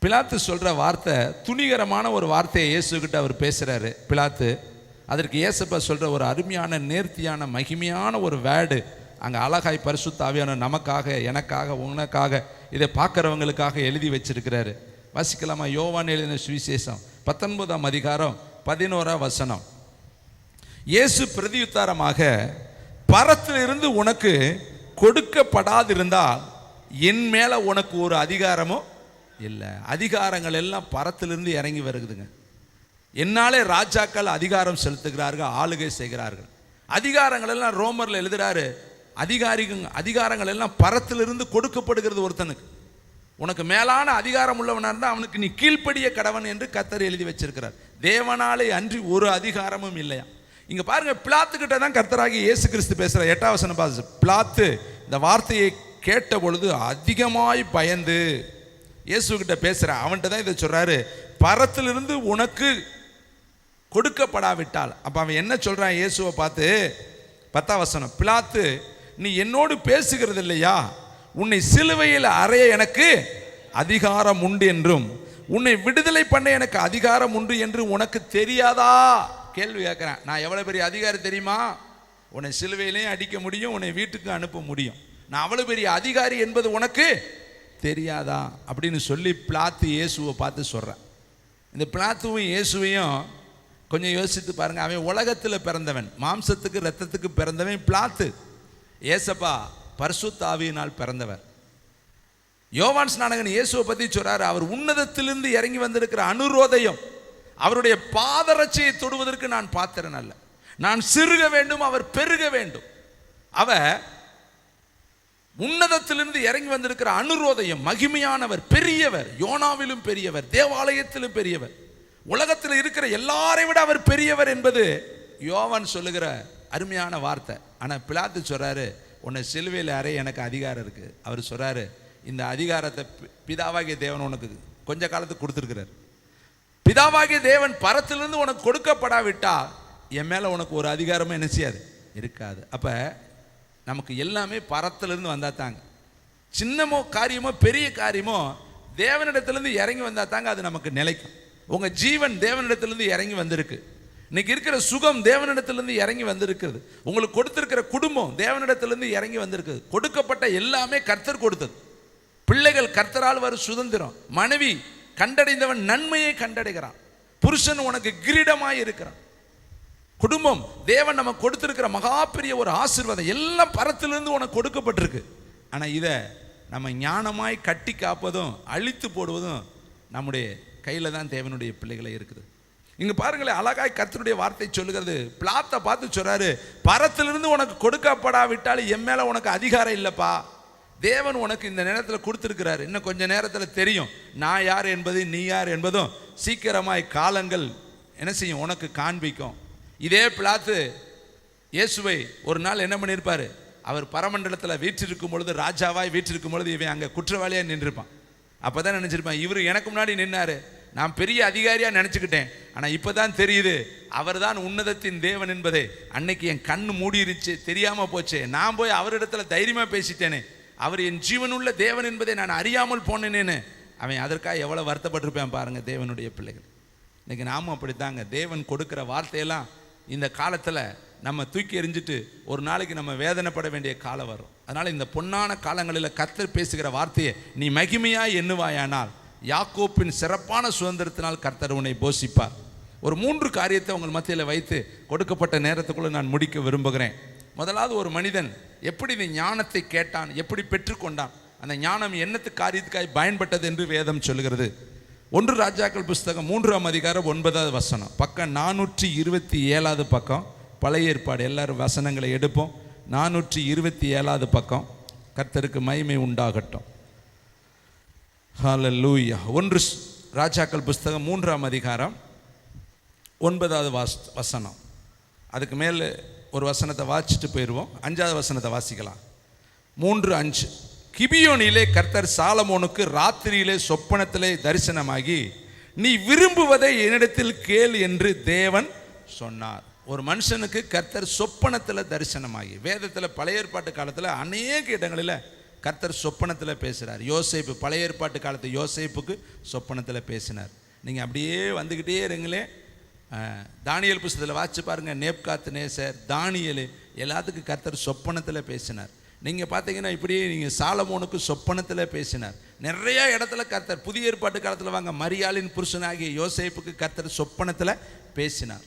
பிலாத்து சொல்ற வார்த்தை துணிகரமான ஒரு வார்த்தையை இயேசுகிட்ட அவர் பேசுறாரு. பிலாத்து அதற்கு இயேசுப்பா சொல்ற ஒரு அருமையான நேர்த்தியான மகிமையான ஒரு வேர்டு அங்கே அழகாய் பரிசுத்த ஆவியானவர் நமக்காக, எனக்காக, உனக்காக, இதை பார்க்குறவங்களுக்காக எழுதி வச்சிருக்கிறாரு. வாசிக்கலாமா? யோவான் எழுதின சுவிசேஷம் 19ஆம் அதிகாரம் 11ஆம் வசனம். இயேசு பிரதியுத்தாரமாக, பரத்திலிருந்து உனக்கு கொடுக்கப்படாதிருந்தால் என் மேலே உனக்கு ஒரு அதிகாரமோ இல்லை. அதிகாரங்கள் எல்லாம் பரத்திலிருந்து இறங்கி வருகுதுங்க. என்னாலே ராஜாக்கள் அதிகாரம் செலுத்துகிறார்கள், ஆளுகை செய்கிறார்கள். அதிகாரங்கள் எல்லாம் ரோமரில் எழுதுறாரு, அதிகாரங்கள் எல்லாம் பரத்திலிருந்து கொடுக்கப்படுகிறது ஒருத்தனுக்கு. உனக்கு மேலான அதிகாரம் உள்ளவனாக இருந்தால் அவனுக்கு நீ கீழ்ப்படிய கடவன் என்று கர்த்தர் எழுதி வச்சிருக்கிறார். தேவனாலே அன்றி ஒரு அதிகாரமும் இல்லையா. இங்க பாருங்க, பிலாத்துக்கிட்ட தான் கர்த்தராகிய இயேசு கிறிஸ்து பேசுறார். 8ஆம் வசனம் பாசு. பிலாத்து இந்த வார்த்தையை கேட்ட பொழுது அதிகமாய் பயந்து இயேசுகிட்ட பேசுற அவன்கிட்ட தான் இதை சொல்றாரு, பரத்திலிருந்து உனக்கு கொடுக்கப்படாவிட்டால். அப்ப அவன் என்ன சொல்றான் இயேசுவை பார்த்து? 10ஆம் வசனம். பிலாத்து, நீ என்னோடு பேசுகிறது இல்லையா? உன்னை சிலுவையில் அறைய எனக்கு அதிகாரம் உண்டு என்றும் உன்னை விடுதலை பண்ண எனக்கு அதிகாரம் உண்டு என்று உனக்கு தெரியாதா? கேள்வி கேட்கிறேன். நான் எவ்வளவு பெரிய அதிகாரி தெரியுமா? உன்னை சிலுவையிலையும் அடிக்க முடியும், உன்னை வீட்டுக்கு அனுப்ப முடியும். நான் அவ்வளவு பெரிய அதிகாரி என்பது உனக்கு தெரியாதா அப்படின்னு சொல்லி பிலாத்து இயேசுவை பார்த்து சொல்றேன். இந்த பிலாத்துவும் இயேசுவையும் கொஞ்சம் யோசித்து பாருங்க. அவன் உலகத்தில் பிறந்தவன், மாம்சத்துக்கு ரத்தத்துக்கு பிறந்தவன் பிலாத்து. ஏசப்பா பரிசுத்த ஆவியினால் பிறந்தவர். யோவான் ஸ்நானகன் இயேசுவை பற்றி சொல்றாரு, அவர் உன்னதத்திலிருந்து இறங்கி வந்திருக்கிற அனுரோதயம், அவருடைய பாதரட்சையை தொடுவதற்கு நான் பாத்திரன் அல்ல, நான் சிறுக வேண்டும், அவர் பெருக வேண்டும். அவர் உன்னதத்திலிருந்து இறங்கி வந்திருக்கிற அனுரோதயம், மகிமையானவர், பெரியவர், யோனாவிலும் பெரியவர், தேவாலயத்திலும் பெரியவர், உலகத்தில் இருக்கிற எல்லாரை விட அவர் பெரியவர் என்பது யோவான் சொல்லுகிற அருமையான வார்த்தை. ஆனால் பிலாத்து சொல்றாரு, உன்னை சிலுவையில் அறைய எனக்கு அதிகாரம் இருக்கு. அவர் சொல்றாரு, இந்த அதிகாரத்தை பிதாவாகிய தேவன் உனக்கு கொஞ்ச காலத்துக்கு கொடுத்துருக்கிறார். பிதாவாகிய தேவன் பரத்திலிருந்து உனக்கு கொடுக்கப்படாவிட்டா என் மேல உனக்கு ஒரு அதிகாரமும் என்ன செய்யாது, இருக்காது. அப்ப நமக்கு எல்லாமே பரத்திலிருந்து வந்தா தாங்க. சின்னமோ காரியமோ பெரிய காரியமோ தேவனிடத்திலிருந்து இறங்கி வந்தா தாங்க அது நமக்கு நிலைக்கும். உங்க ஜீவன் தேவனிடத்திலிருந்து இறங்கி வந்திருக்கு. இன்னைக்கு இருக்கிற சுகம் தேவனிடத்திலிருந்து இறங்கி வந்திருக்கிறது. உங்களுக்கு கொடுத்திருக்கிற குடும்பம் தேவனிடத்திலிருந்து இறங்கி வந்திருக்குது. கொடுக்கப்பட்ட எல்லாமே கர்த்தர் கொடுத்தது. பிள்ளைகள் கர்த்தரால் வரும் சுதந்திரம். மனைவி கண்டடைந்தவன் நன்மையை கண்டடைகிறான். புருஷன் உனக்கு கிரீடமாய் இருக்கிறான். குடும்பம் தேவன் நமக்கு கொடுத்திருக்கிற மகா பெரிய ஒரு ஆசீர்வாதம். எல்லாம் பரத்திலிருந்து உனக்கு கொடுக்கப்பட்டிருக்கு. ஆனா இதை நம்ம ஞானமாய் கட்டி காப்பதும் அழித்து போடுவதும் நம்முடைய கையில தான் தேவனுடைய பிள்ளைகளை இருக்குது. இங்க பாருங்களேன், அழகாய் கர்த்தருடைய வார்த்தை சொல்லுகிறது. பிலாத்தை பார்த்து சொல்றாரு, பரத்திலிருந்து உனக்கு கொடுக்கப்படாவிட்டால் என் மேல உனக்கு அதிகாரம் இல்லப்பா. தேவன் உனக்கு இந்த நேரத்தில் கொடுத்திருக்கிறாரு. இன்னும் கொஞ்ச நேரத்தில் தெரியும் நான் யார் என்பதும் நீ யார் என்பதும் சீக்கிரமாய் காலங்கள் என்ன செய்யும், உனக்கு காண்பிக்கும். இதே பிலாத்து இயேசுவை ஒரு நாள் என்ன பண்ணியிருப்பாரு, அவர் பரமண்டலத்தில் வீற்றிருக்கும் பொழுது, ராஜாவாய் வீற்றிருக்கும் பொழுது இவன் அங்கே குற்றவாளியாக நின்றுப்பான். அப்போதான் நினச்சிருப்பான், இவர் எனக்கு முன்னாடி நின்னாரு, நான் பெரிய அதிகாரியாக நினச்சிக்கிட்டேன், ஆனால் இப்போ தான் தெரியுது அவர் தான் உன்னதத்தின் தேவன் என்பதை. அன்னைக்கு என் கண்ணு மூடிருச்சு, தெரியாமல் போச்சு, நான் போய் அவரிடத்துல தைரியமாக பேசிட்டேனே, அவர் என் ஜீவனுள்ள தேவன் என்பதை நான் அறியாமல் போனேனேன்னு அவன் அதற்காக எவ்வளோ வருத்தப்பட்டிருப்பேன் பாருங்க. தேவனுடைய பிள்ளைகள் இன்னைக்கு நாமும் அப்படித்தாங்க. தேவன் கொடுக்குற வார்த்தையெல்லாம் இந்த காலத்தில் நம்ம தூக்கி எறிஞ்சிட்டு ஒரு நாளைக்கு நம்ம வேதனைப்பட வேண்டிய காலம் வரும். அதனால் இந்த பொன்னான காலங்களில் கர்த்தர் பேசுகிற வார்த்தையை நீ மகிமையாய் எண்ணுவாயானால் யாக்கோப்பின் சிறப்பான சுதந்திரத்தினால் கர்த்தர் உன்னை போஷிப்பார். ஒரு 3 காரியத்தை உங்கள் மத்தியில் வைத்து கொடுக்கப்பட்ட நேரத்துக்குள்ளே நான் முடிக்க விரும்புகிறேன். முதலாவது, ஒரு மனிதன் எப்படி இந்த ஞானத்தை கேட்டான், எப்படி பெற்றுக்கொண்டான், அந்த ஞானம் என்னத்து காரியத்துக்காய் பயன்பட்டது என்று வேதம் சொல்கிறது. 1 ராஜாக்கள் புஸ்தகம் 3ஆம் அதிகாரம் 9வது வசனம், பக்கம் 427வது பக்கம். பழைய ஏற்பாடு. எல்லாரும் வசனங்களை எடுப்போம். 427வது பக்கம். கர்த்தருக்கு மகிமை உண்டாகட்டும். ஹல்லேலூயா. 1 ராஜாக்கள் புஸ்தகம் 3ஆம் அதிகாரம் 9வது வசனம். அதுக்கு மேலே ஒரு வசனத்தை வாசிச்சுட்டு போயிடுவோம். 5வது வசனத்தை வாசிக்கலாம். 3:5. கிபியோனிலே கர்த்தர் சாலமோனுக்கு ராத்திரியிலே சொப்பனத்திலே தரிசனமாகி, நீ விரும்புவதை என்னிடத்தில் கேள் என்று தேவன் சொன்னார். ஒரு மனுஷனுக்கு கர்த்தர் சொப்பனத்தில் தரிசனமாகி, வேதத்தில் பழைய ஏற்பாட்டு காலத்தில் அநேக இடங்களில் கர்த்தர் சொப்பனத்தில் பேசுகிறார். யோசேப்பு, பழைய ஏற்பாட்டு காலத்து யோசேப்புக்கு சொப்பனத்தில் பேசினார். நீங்கள் அப்படியே வந்துக்கிட்டே இருங்களே. தானியேல் புஸ்தகத்தில் வாசிச்சு பாருங்கள். நேப்காத் நேசர், தானியேல், எல்லாத்துக்கும் கர்த்தர் சொப்பனத்தில் பேசினார். நீங்கள் பார்த்தீங்கன்னா இப்படியே நீங்கள் சாலமோனுக்கு சொப்பனத்தில் பேசினார். நிறைய இடத்துல கர்த்தர், புதிய ஏற்பாட்டு காலத்தில் வாங்க, மரியாளின் புருஷனாகிய யோசேப்புக்கு கர்த்தர் சொப்பனத்தில் பேசினார்.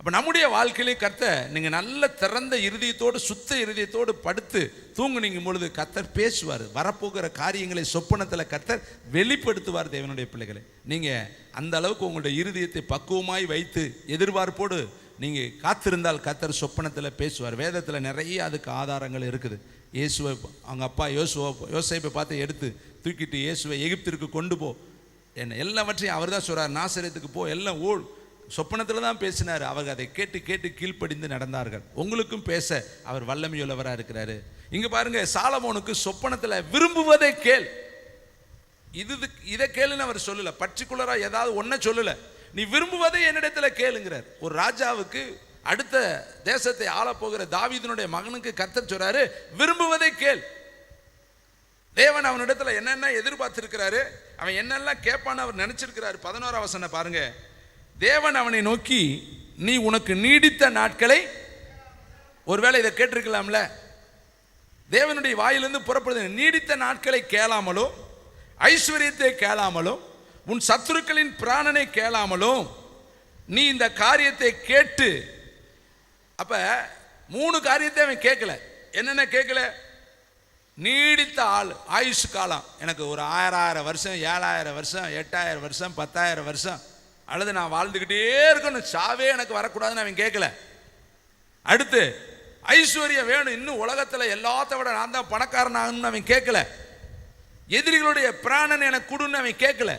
அப்போ நம்முடைய வாழ்க்கையிலே கர்த்தர், நீங்கள் நல்ல திறந்த இருதயத்தோடு, சுத்த இருதயத்தோடு படுத்து தூங்குனீங்கும் பொழுது கர்த்தர் பேசுவார். வரப்போகிற காரியங்களை சொப்பனத்தில் கர்த்தர் வெளிப்படுத்துவார். தேவனுடைய பிள்ளைகளை, நீங்கள் அந்த அளவுக்கு உங்களுடைய இருதயத்தை பக்குவமாய் வைத்து எதிர்பார்ப்போடு நீங்கள் காத்திருந்தால் கர்த்தர் சொப்பனத்தில் பேசுவார். வேதத்தில் நிறைய அதுக்கு ஆதாரங்கள் இருக்குது. இயேசுவை, அவங்க அப்பா யோசேப்பை பார்த்து எடுத்து தூக்கிட்டு இயேசுவை எகிப்திற்கு கொண்டு போ, என்ன எல்லாவற்றையும் அவர் தான் சொல்கிறார். நாசரேத்துக்கு போ, எல்லாம் ஓடு. சொப்பனத்தில் தான் பேசினார். அவர் அதை கேட்டு கேட்டு கீழ்ப்படிந்து நடந்தார்கள். உங்களுக்கும் பேச அவர் வல்லமையுள்ளவராக இருக்கிறாரு. இங்கே பாருங்க, சாலமோனுக்கு சொப்பனத்தில் விரும்புவதை கேள், இதை கேளுன்னு அவர் சொல்லலை. பர்டிகுலராக ஏதாவது ஒன்றை சொல்லலை. நீ விரும்புவதை என்னிடத்தில் கேளுங்கிறார். ஒரு ராஜாவுக்கு, அடுத்த தேசத்தை ஆளப்போகிற தாவீதினுடைய மகனுக்கு கர்த்தர் சொல்றாரு, விரும்புவதை கேள். தேவன் அவனிடத்தில் என்னென்ன எதிர்பார்த்திருக்கிறாரு, அவன் என்னெல்லாம் கேட்பான்னு அவர் நினைச்சிருக்கிறாரு. 11ஆம் வசனம் பாருங்க. தேவன் அவனை நோக்கி, நீ உனக்கு நீடித்த நாட்களை, ஒருவேளை இதை கேட்டிருக்கலாம்ல, தேவனுடைய வாயிலிருந்து புறப்படுது, நீடித்த நாட்களை கேளாமலும், ஐஸ்வர்யத்தை கேளாமலும், உன் சத்துருக்களின் பிராணனை கேளாமலும் நீ இந்த காரியத்தை கேட்டு. அப்ப 3 காரியத்தை அவன் கேட்கல. என்னென்ன கேட்கல? நீடித்த ஆயுஷ் காலம், எனக்கு ஒரு 1000 வருஷம், 7000 வருஷம், 8000 வருஷம், 10,000 வருஷம், அல்லது நான் வாழ்ந்துக்கிட்டே இருக்கணும், சாவே எனக்கு வரக்கூடாதுன்னு அவன் கேட்கல. அடுத்து ஐஸ்வர்யம் வேணும், இன்னும் உலகத்தில் எல்லாத்த விட நான் தான் பணக்காரன் ஆகணும்னு அவன் கேட்கல. எதிரிகளுடைய பிராணன் எனக்கு கொடுன்னு அவன் கேட்கல.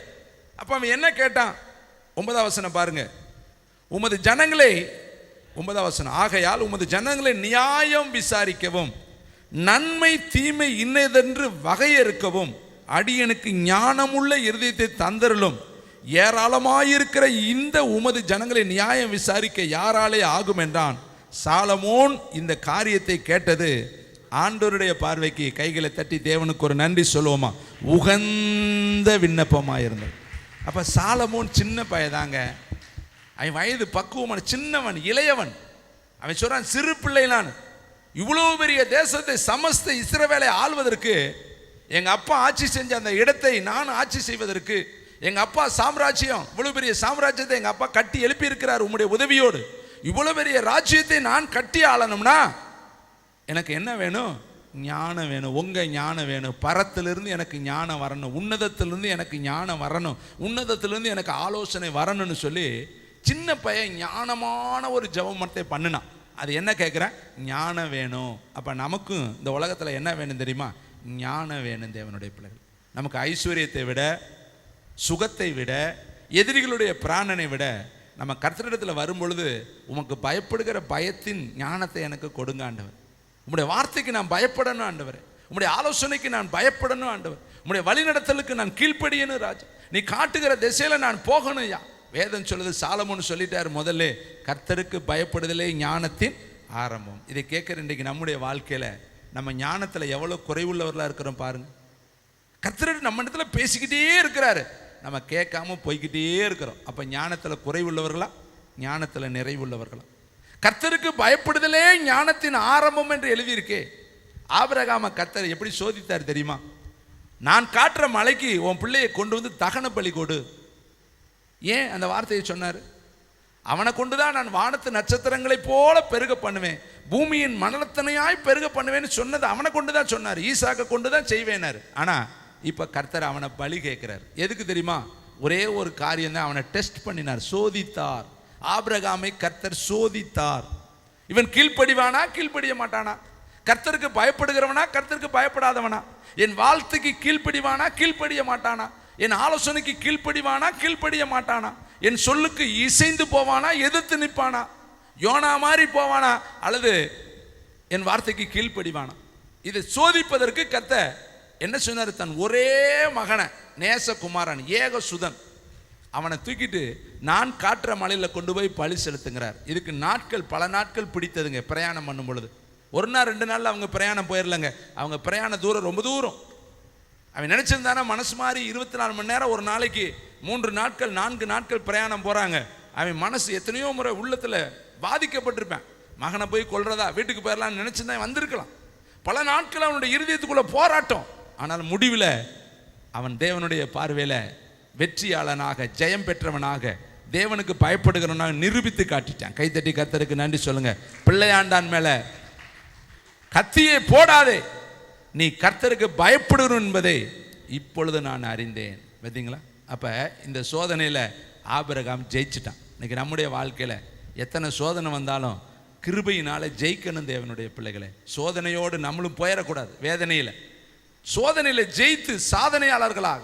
அப்போ அவன் என்ன கேட்டான்? 9ஆம் வசனம் பாருங்க. உமது ஜனங்களை, 9ஆம் வசனம், ஆகையால் உமது ஜனங்களை நியாயம் விசாரிக்கவும், நன்மை தீமை இன்னதென்று வகையறுக்கவும், அடியனுக்கு ஞானமுள்ள இருதயத்தை தந்தருளும். ஏராளமாயிருக்கிற இந்த உமது ஜனங்களை நியாயம் விசாரிக்க யாராலே ஆகும் என்றான். சாலமோன் இந்த காரியத்தை கேட்டது ஆண்டவருடைய பார்வைக்கு கைகளை தட்டி தேவனுக்கு ஒரு நன்றி சொல்லுவோமா, உகந்த விண்ணப்பமாக இருந்தது. அப்போ சாலமோன் சின்ன பையதாங்க, அவன் வயது பக்குவமான சின்னவன், இளையவன். அவன் சொல்றான், சிறு பிள்ளை நான், இவ்வளோ பெரிய தேசத்தை சமஸ்த இஸ்ரவேலை ஆள்வதற்கு, எங்கள் அப்பா ஆட்சி செஞ்ச அந்த இடத்தை நான் ஆட்சி செய்வதற்கு, எங்கள் அப்பா சாம்ராஜ்யம், இவ்வளோ பெரிய சாம்ராஜ்யத்தை எங்கள் அப்பா கட்டி எழுப்பி இருக்கிறார் உம்முடைய உதவியோடு. இவ்வளோ பெரிய ராஜ்யத்தை நான் கட்டி ஆளணும்னா எனக்கு என்ன வேணும்? ஞானம் வேணும். உங்கள் ஞானம் வேணும். பரத்திலிருந்து எனக்கு ஞானம் வரணும், உன்னதத்திலிருந்து எனக்கு ஞானம் வரணும், உன்னதத்திலிருந்து எனக்கு ஆலோசனை வரணும்னு சொல்லி சின்ன பையன் ஞானமான ஒரு ஜெபமத்தை பண்ணினான். அது என்ன கேட்குறேன்? ஞானம் வேணும். அப்போ நமக்கும் இந்த உலகத்தில் என்ன வேணும் தெரியுமா? ஞானம் வேணும். தேவனுடைய பிள்ளைகள், நமக்கு ஐஸ்வர்யத்தை விட, சுகத்தை விட, எதிரிகளுடைய பிராணனை விட, நம்ம கர்த்தரிடத்தில் வரும்பொழுது உமக்கு பயப்படுகிற பயத்தின் ஞானத்தை எனக்கு கொடுங்க ஆண்டவர். உம்முடைய வார்த்தைக்கு நான் பயப்படணும் ஆண்டவர். உம்முடைய ஆலோசனைக்கு நான் பயப்படணும் ஆண்டவர். உம்முடைய வழிநடத்தலுக்கு நான் கீழ்ப்படியணும் ராஜா. நீ காட்டுகிற திசையில் நான் போகணும் யா. வேதம் சொல்லுது, சாலமோன் சொல்லிட்டார் முதல்ல, கர்த்தருக்கு பயப்படுதலே ஞானத்தின் ஆரம்பம். இதை கேட்குற இன்றைக்கு நம்முடைய வாழ்க்கையில் நம்ம ஞானத்தில் எவ்வளோ குறைவுள்ளவர்களாக இருக்கிறோம் பாருங்க. கர்த்தர் நம்ம இடத்துல பேசிக்கிட்டே இருக்கிறாரு, நம்ம கேட்காம போய்கிட்டே இருக்கிறோம். அப்போ ஞானத்தில் குறைவுள்ளவர்களா, ஞானத்தில் நிறைவுள்ளவர்களா? கர்த்தருக்கு பயப்படுதலே ஞானத்தின் ஆரம்பம் என்று எழுதியிருக்கே. ஆபிரகாம கர்த்தர் எப்படி சோதித்தார் தெரியுமா? நான் காட்டுற மலைக்கு உன் பிள்ளையை கொண்டு வந்து தகன பலி கொடு. ஏன் அந்த வார்த்தையை சொன்னார்? அவனை கொண்டுதான் நான் வானத்து நட்சத்திரங்களை போல பெருக பண்ணுவேன், பூமியின் மணலத்தனையாய் பெருக பண்ணுவேன்னு சொன்னது அவனை கொண்டுதான் சொன்னார். ஈசாக்க கொண்டுதான் செய்வேனாரு. ஆனா இப்ப கர்த்தர் அவனை பலி கேட்கிறார். எதுக்கு தெரியுமா? ஒரே ஒரு காரியம் தான், அவனை டெஸ்ட் பண்ணினார், சோதித்தார். ஆபிரகாமை கர்த்தர் சோதித்தார். இவன் கீழ்ப்படிவானா கீழ்ப்படிய மாட்டானா? கர்த்தருக்கு பயப்படுகிறவனா கர்த்தருக்கு பயப்படாதவனா? என் வாழ்த்துக்கு கீழ்ப்படிவானா கீழ்ப்படிய மாட்டானா? என் ஆலோசனைக்கு கீழ்ப்படிவானா கீழ்ப்படிய மாட்டானா? என் சொல்லுக்கு இசைந்து போவானா எதிர்த்து நிற்பானா? யோனா மாதிரி போவானா அல்லது என் வார்த்தைக்கு கீழ்ப்படிவானா? இதை சோதிப்பதற்கு கர்த்தர் என்ன சொன்னார்? தன் ஒரே மகனை, நேசகுமாரன், ஏகசுதன், அவனை தூக்கிட்டு நான் காட்டுற மலையில் கொண்டு போய் பலி செலுத்துங்கிறார். இதுக்கு நாட்கள், பல நாட்கள் பிடித்ததுங்க. பிரயாணம் பண்ணும் பொழுது 1 நாள் 2 நாள் அவங்க பிரயாணம் போயிடலங்க. அவங்க பிரயாண தூரம் ரொம்ப தூரம். அவன் நினைச்சிருந்தானா மனசு மாதிரி 24 மணி நேரம் ஒரு நாளைக்கு 3 நாட்கள் 4 நாட்கள் பிரயாணம் போறாங்க. அவன் மனசு எத்தனையோ முறை உள்ளத்துல பாதிக்கப்பட்டிருப்பேன். மகனை போய் கொல்றதா, வீட்டுக்கு போயிடலாம்னு நினைச்சிருந்தா வந்திருக்கலாம். பல நாட்கள் அவனுடைய இருதயத்துக்குள்ள போராட்டம். ஆனால் முடிவில் அவன் தேவனுடைய பார்வையில வெற்றியாளனாக, ஜெயம் பெற்றவனாக, தேவனுக்கு பயப்படுகிறவனாக நிரூபித்து காட்டிட்டான். கைத்தட்டி கர்த்தருக்கு நன்றி சொல்லுங்க. பிள்ளையாண்டான் மேல கத்தியை போடாதே, நீ கர்த்தருக்கு பயப்படுகிறோம் என்பதை இப்பொழுது நான் அறிந்தேன். பார்த்தீங்களா? அப்ப இந்த சோதனையில ஆபிரகாம் ஜெயிச்சிட்டான். இன்னைக்கு நம்முடைய வாழ்க்கையில எத்தனை சோதனை வந்தாலும் கிருபையினால ஜெயிக்கணும் தேவனுடைய பிள்ளைகளை. சோதனையோடு நம்மளும் போயிடக்கூடாது. வேதனையில சோதனையில ஜெயித்து சாதனையாளர்களாக,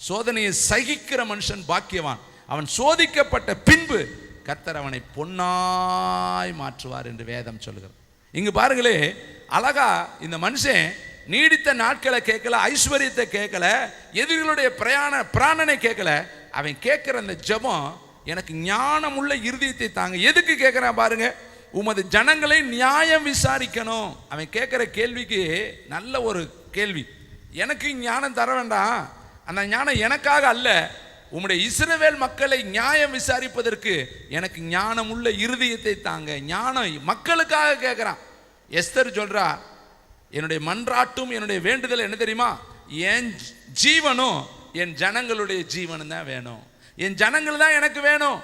சோதனையை சகிக்கிற மனுஷன் பாக்கியவான். அவன் சோதிக்கப்பட்ட பின்பு கர்த்தர் அவனை பொன்னாய் மாற்றுவார் என்று வேதம் சொல்லுகிறது. இங்கு பாருங்களே, அழகா இந்த மனுஷன் நீடித்த நாட்களை கேட்கல, ஐஸ்வர்யத்தை கேட்கல, எதிரிகளுடைய பிராணனை கேட்கல. அவன் கேட்கிற அந்த ஜெபம், எனக்கு ஞானம் உள்ள இருதயத்தை தாங்க. எதுக்கு கேட்கிறான் பாருங்க? உமது ஜனங்களை நியாயம் விசாரிக்கணும். அவன் கேட்கிற கேள்விக்கு நல்ல ஒரு கேள்வி. எனக்கு ஞானம் தர வேண்டாம், அந்த ஞானம் எனக்காக அல்ல, உம்முடைய இஸ்ரவேல் மக்களை நியாயம் விசாரிப்பதற்கு எனக்கு ஞானம் உள்ள இருதயத்தை தாங்க. ஞானம் மக்களுக்காக கேட்கிறான். எஸ்தர் சொல்றா, என்னுடைய மன்றாட்டும் என்னுடைய வேண்டுதல் என்ன தெரியுமா? என் ஜீவனும் என் ஜனங்களுடைய ஜீவனும் தான் வேணும். என் ஜனங்கள் தான் எனக்கு வேணும்.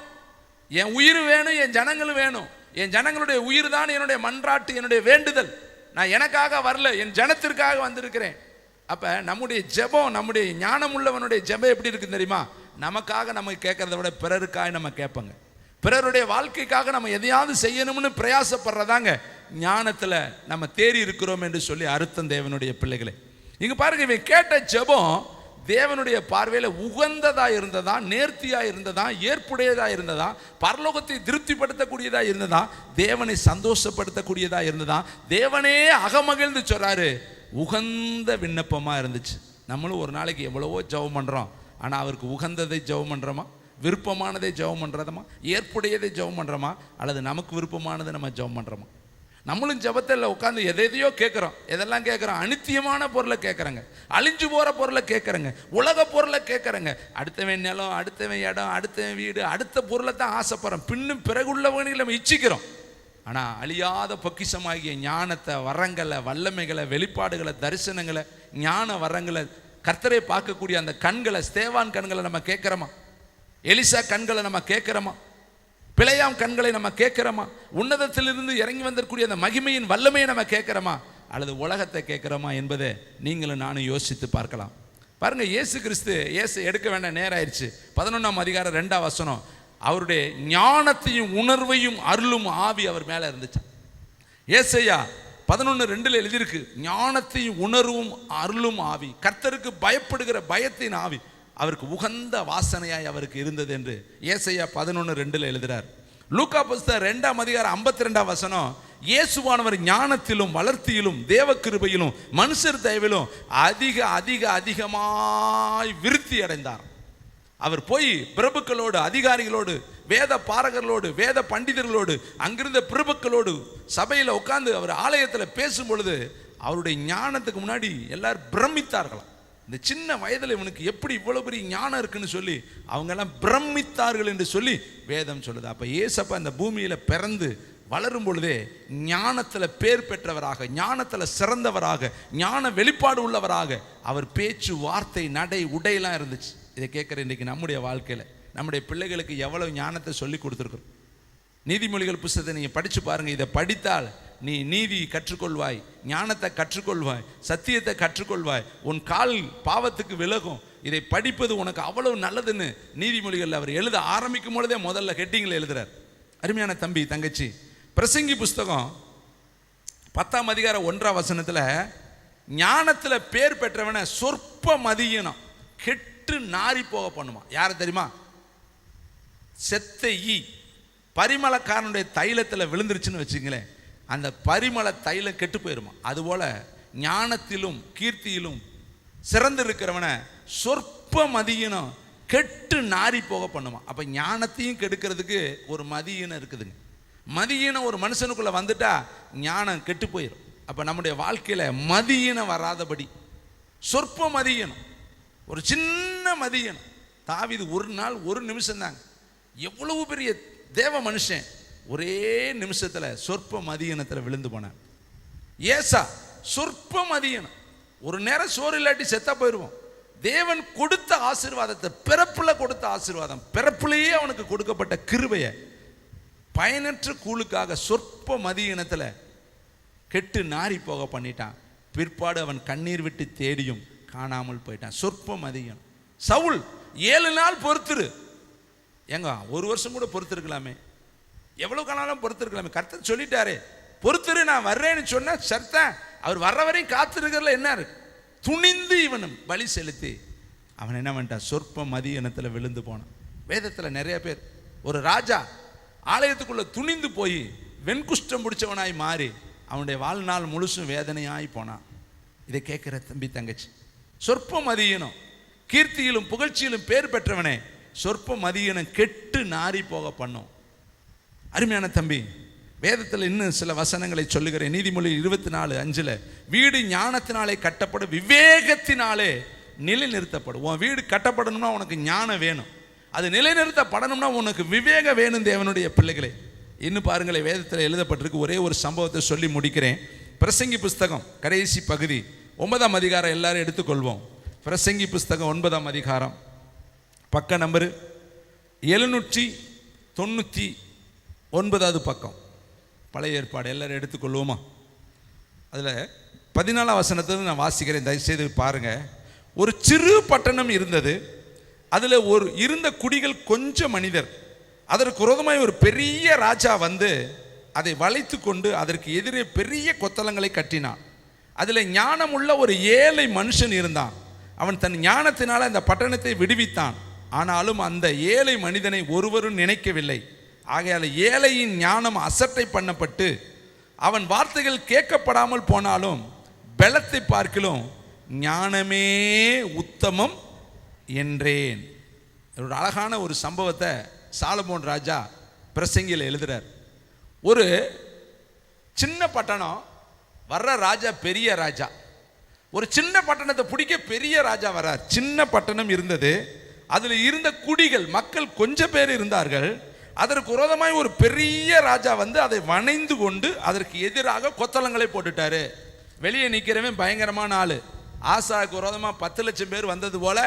என் உயிர் வேணும், என் ஜனங்களும் வேணும். என் ஜனங்களுடைய உயிர் தான் என்னுடைய மன்றாட்டு, என்னுடைய வேண்டுதல். நான் எனக்காக வரல, என் ஜனத்திற்காக வந்திருக்கிறேன். அப்ப நம்முடைய ஜெபம், நம்முடைய ஞானம் உள்ளவனுடைய ஜெபம் எப்படி இருக்கு தெரியுமா? நமக்காக நம்ம கேட்கறத விட பிறருக்காக நம்ம கேட்போங்க. பிறருடைய வாழ்க்கைக்காக நம்ம எதையாவது செய்யணும்னு பிரயாசப்படுறதாங்க ஞானத்துல நம்ம தேறி இருக்கிறோம் என்று சொல்லி அர்த்தம். தேவனுடைய பிள்ளைகளை இங்க பாருங்க, இவன் கேட்ட ஜெபம் தேவனுடைய பார்வையில உகந்ததா இருந்ததா, நேர்த்தியா இருந்ததா, ஏற்புடையதா இருந்ததா, பரலோகத்தை திருப்திப்படுத்தக்கூடியதா இருந்ததா, தேவனை சந்தோஷப்படுத்தக்கூடியதா இருந்ததா, தேவனே அகமகிழ்ந்து சொல்றாரு, உகந்த விண்ணப்பமா இருந்துச்சு. நம்மளும் ஒரு நாளைக்கு எவ்வளவோ ஜெபம் பண்றோம். ஆனா அவருக்கு உகந்ததை ஜெபம் பண்றோமா? விருப்பமானதை ஜெபம் பண்றோமா? ஏற்புடையதை ஜெபம் பண்றோமா? அல்லது நமக்கு விருப்பமானதை நம்ம ஜெபம் பண்றோமா? நம்மளும் ஜெபத்தில் உட்காந்து எதையோ கேட்குறோம். எதெல்லாம் கேட்குறோம்? அனித்தியமான பொருளை கேட்குறேங்க, அழிஞ்சு போகிற பொருளை கேட்குறேங்க, உலக பொருளை கேட்குறேங்க. அடுத்தவன் நிலம், அடுத்தவன் இடம், அடுத்தவன் வீடு, அடுத்த பொருளை தான் ஆசைப்படுறோம். பின்னும் பிறகுள்ளவனையும் நம்ம இச்சிக்கிறோம். ஆனால் அழியாத பொக்கிஷமாகிய ஞானத்தை, வரங்களை, வல்லமைகளை, வெளிப்பாடுகளை, தரிசனங்களை, ஞான வரங்களை, கர்த்தரை பார்க்கக்கூடிய அந்த கண்களை, ஸ்தேவான் கண்களை நம்ம கேட்குறோமா? எலிசா கண்களை நம்ம கேட்குறோமா? பிழையாம் கண்களை நம்ம கேட்கிறோமா? உன்னதத்திலிருந்து இறங்கி வந்திருக்கூடிய அந்த மகிமையின் வல்லமையை நம்ம கேட்கிறோமா? அல்லது உலகத்தை கேட்கிறோமா என்பதை நீங்களும் நானும் யோசித்து பார்க்கலாம். பாருங்க, இயேசு கிறிஸ்து, இயேசு எடுக்க வேண்டாம், நேரம் ஆயிடுச்சு. 11ஆம் அதிகாரம் 2ஆம் வசனம், அவருடைய ஞானத்தையும் உணர்வையும் அருளும் ஆவி அவர் மேல இருந்துச்சு. ஏசாயா 11:2 எழுதியிருக்கு, ஞானத்தையும் உணர்வும் அருளும் ஆவி, கர்த்தருக்கு பயப்படுகிற பயத்தின் ஆவி அவருக்கு உகந்த வாசனையாய் அவருக்கு இருந்தது என்று ஏசாயா 11:2 எழுதுறார். லூக்கா புத்தகம் 2ஆம் அதிகாரம் 52ஆம் வசனம், இயேசுவானவர் ஞானத்திலும் வளர்த்தியிலும் தேவ கிருபையிலும் மனுஷர் தயவிலும் அதிகமாய் விருத்தி அடைந்தார். அவர் போய் பிரபுக்களோடு, அதிகாரிகளோடு, வேத பாரகர்களோடு, வேத பண்டிதர்களோடு, அங்கிருந்த பிரபுக்களோடு சபையில் உட்கார்ந்து அவர் ஆலயத்தில் பேசும் பொழுது அவருடைய ஞானத்துக்கு முன்னாடி எல்லாரும் பிரமித்தார்களாம். இந்த சின்ன வயதில் இவனுக்கு எப்படி இவ்வளவு பெரிய ஞானம் இருக்குன்னு சொல்லி அவங்கெல்லாம் பிரமித்தார்கள் என்று சொல்லி வேதம் சொல்லுது. அப்போ ஏசப்பா இந்த பூமியில் பிறந்து வளரும் பொழுதே ஞானத்தில் பேர் பெற்றவராக, ஞானத்தில் சிறந்தவராக, ஞான வெளிப்பாடு உள்ளவராக அவர் பேச்சு, வார்த்தை, நடை, உடையெல்லாம் இருந்துச்சு. இதை கேட்குற இன்றைக்கி நம்முடைய வாழ்க்கையில் நம்முடைய பிள்ளைகளுக்கு எவ்வளவு ஞானத்தை சொல்லி கொடுத்துருக்குறோம். நீதிமொழிகள் புத்தகத்தை நீங்கள் படித்து பாருங்கள். இதை படித்தால் நீ நீதி கற்றுக்கொள்வாய், ஞானத்தை கற்றுக்கொள்வாய், சத்தியத்தை கற்றுக்கொள்வாய், உன் கால் பாவத்துக்கு விலகும். இதை படிப்பது உனக்கு அவ்வளவு நல்லதுன்னு நீதிமொழிகள் அவர் எழுத ஆரம்பிக்கும் பொழுதே முதல்ல ஹெட்டிங்கில் எழுதுறார். அருமையான தம்பி தங்கச்சி, பிரசங்கி புஸ்தகம் 10ஆம் அதிகாரம் 1ஆம் வசனத்தில் ஞானத்தில் பேர் பெற்றவனை சொற்ப மதியினம் கெட்டு நாரி போக பண்ணுமா. யாரை தெரியுமா? செத்த ஈ பரிமளக்காரனுடைய தைலத்தில் விழுந்துருச்சுன்னு வச்சுங்களேன், அந்த பரிமள தைலம் கெட்டு போயிருமா. அதுபோல் ஞானத்திலும் கீர்த்தியிலும் சிறந்து இருக்கிறவனை சொற்ப மதியினம் கெட்டு நாரி போக பண்ணுமா. அப்போ ஞானத்தையும் கெடுக்கிறதுக்கு ஒரு மதியினம் இருக்குதுங்க. மதியினம் ஒரு மனுஷனுக்குள்ளே வந்துட்டா ஞானம் கெட்டு போயிடும். அப்போ நம்முடைய வாழ்க்கையில் மதியினம் வராதபடி சொற்ப மதியினம், ஒரு சின்ன மதியினம். தாவீது ஒரு நாள் ஒரு நிமிஷம் தாங்க, எவ்வளவு பெரிய தேவ மனுஷன், ஒரே நிமிஷத்தில் சொற்ப மதியினத்தில் விழுந்து போனான். ஏசா சொற்ப மதியினம், ஒரு நேரம் சோறு இல்லாட்டி செத்தா போயிடுவோம். தேவன் கொடுத்த ஆசீர்வாதத்தை, பிறப்பில் கொடுத்த ஆசீர்வாதம், பிறப்பிலேயே அவனுக்கு கொடுக்கப்பட்ட கிருபையை பயனற்ற கூழுக்காக சொற்ப மதியினத்தில் கெட்டு நாரி போக பண்ணிட்டான். பிற்பாடு அவன் கண்ணீர் விட்டு தேடியும் காணாமல் போயிட்டான். சொற்ப மதியினம். சவுல் 7 நாள் பொறுத்துரு, ஏங்க 1 வருஷம் கூட பொறுத்திருக்கலாமே, எவ்வளவு காலம் பொறுத்திருக்கலாமே. கர்த்தர் சொல்லிட்டாரு பொறுத்துரு, நான் வர்றேன்னு சொன்ன சர்த்தன். அவர் வர்ற வரையும் காத்திருக்கிறதுல என்ன இருக்கு? துணிந்து இவனும் பலி செலுத்தி அவன் என்ன பண்ணிட்டான்? சொற்ப மதியினத்தில் விழுந்து போனான். வேதத்தில் நிறைய பேர், ஒரு ராஜா ஆலயத்துக்குள்ள துணிந்து போய் வெண்குஷ்டம் பிடிச்சவனாய் மாறி அவனுடைய வாழ்நாள் முழுசும் வேதனையாய் போனான். இதை கேட்குற தம்பி தங்கச்சி, சொற்ப மதியினம் கீர்த்தியிலும் புகழ்ச்சியிலும் பேர் பெற்றவனே சொற்ப மதியினம் கெட்டு நாரி போக பண்ணும். அருமையான தம்பி, வேதத்தில் இன்னும் சில வசனங்களை சொல்லுகிறேன். நீதிமொழி 24:5 வீடு ஞானத்தினாலே கட்டப்படும், விவேகத்தினாலே நிலைநிறுத்தப்படும். உன் வீடு கட்டப்படணும்னா உனக்கு ஞானம் வேணும், அது நிலைநிறுத்தப்படணும்னா உனக்கு விவேகம் வேணும். தேவனுடைய பிள்ளைகளே, இன்னும் பாருங்களேன், வேதத்தில் எழுதப்பட்டிருக்கு. ஒரே ஒரு சம்பவத்தை சொல்லி முடிக்கிறேன். பிரசங்கி புஸ்தகம் கடைசி பகுதி 9ஆம் அதிகாரம் எல்லாரும் எடுத்துக்கொள்வோம். பிரசங்கி புஸ்தகம் 9ஆம் அதிகாரம், பக்க நம்பரு 799 பக்கம், பழைய ஏற்பாடு. எல்லாரும் எடுத்துக்கொள்வோமா? அதில் 14ஆம் வசனத்தில் நான் வாசிக்கிறேன், தயவுசெய்து பாருங்கள். ஒரு சிறு பட்டணம் இருந்தது, அதில் இருந்த குடிகள் கொஞ்சம் மனிதர். அதற்கு விரோதமாய் ஒரு பெரிய ராஜா வந்து அதை வளைத்து கொண்டு அதற்கு எதிரே பெரிய கொத்தளங்களை கட்டினான். அதில் ஞானமுள்ள ஒரு ஏழை மனுஷன் இருந்தான். அவன் தன் ஞானத்தினால் அந்த பட்டணத்தை விடுவித்தான். ஆனாலும் அந்த ஏழை மனிதனை ஒருவரும் நினைக்கவில்லை. ஆகையால் ஏழையின் ஞானம் அசட்டை பண்ணப்பட்டு அவன் வார்த்தைகள் கேட்கப்படாமல் போனாலும் பலத்தை பார்க்கிலும் ஞானமே உத்தமம் என்றேன். ஒரு அழகான ஒரு சம்பவத்தை சாலமோன் ராஜா பிரசங்கியில் எழுதுறார். ஒரு சின்ன பட்டணம், வர்ற ராஜா பெரிய ராஜா. ஒரு சின்ன பட்டணத்தை பிடிக்க பெரிய ராஜா வர்றார். சின்ன பட்டணம் இருந்தது, அதில் இருந்த குடிகள் மக்கள் கொஞ்சம் பேர் இருந்தார்கள். அதற்கு விரோதமாய் ஒரு பெரிய ராஜா வந்து அதை வணைந்து கொண்டு அதற்கு எதிராக கொத்தளங்களை போட்டுட்டாரு. வெளியே நிற்கிறவன் பயங்கரமான ஆளு. ஆசாவுக்கு விரோதமாக 10 லட்சம் பேர் வந்தது போல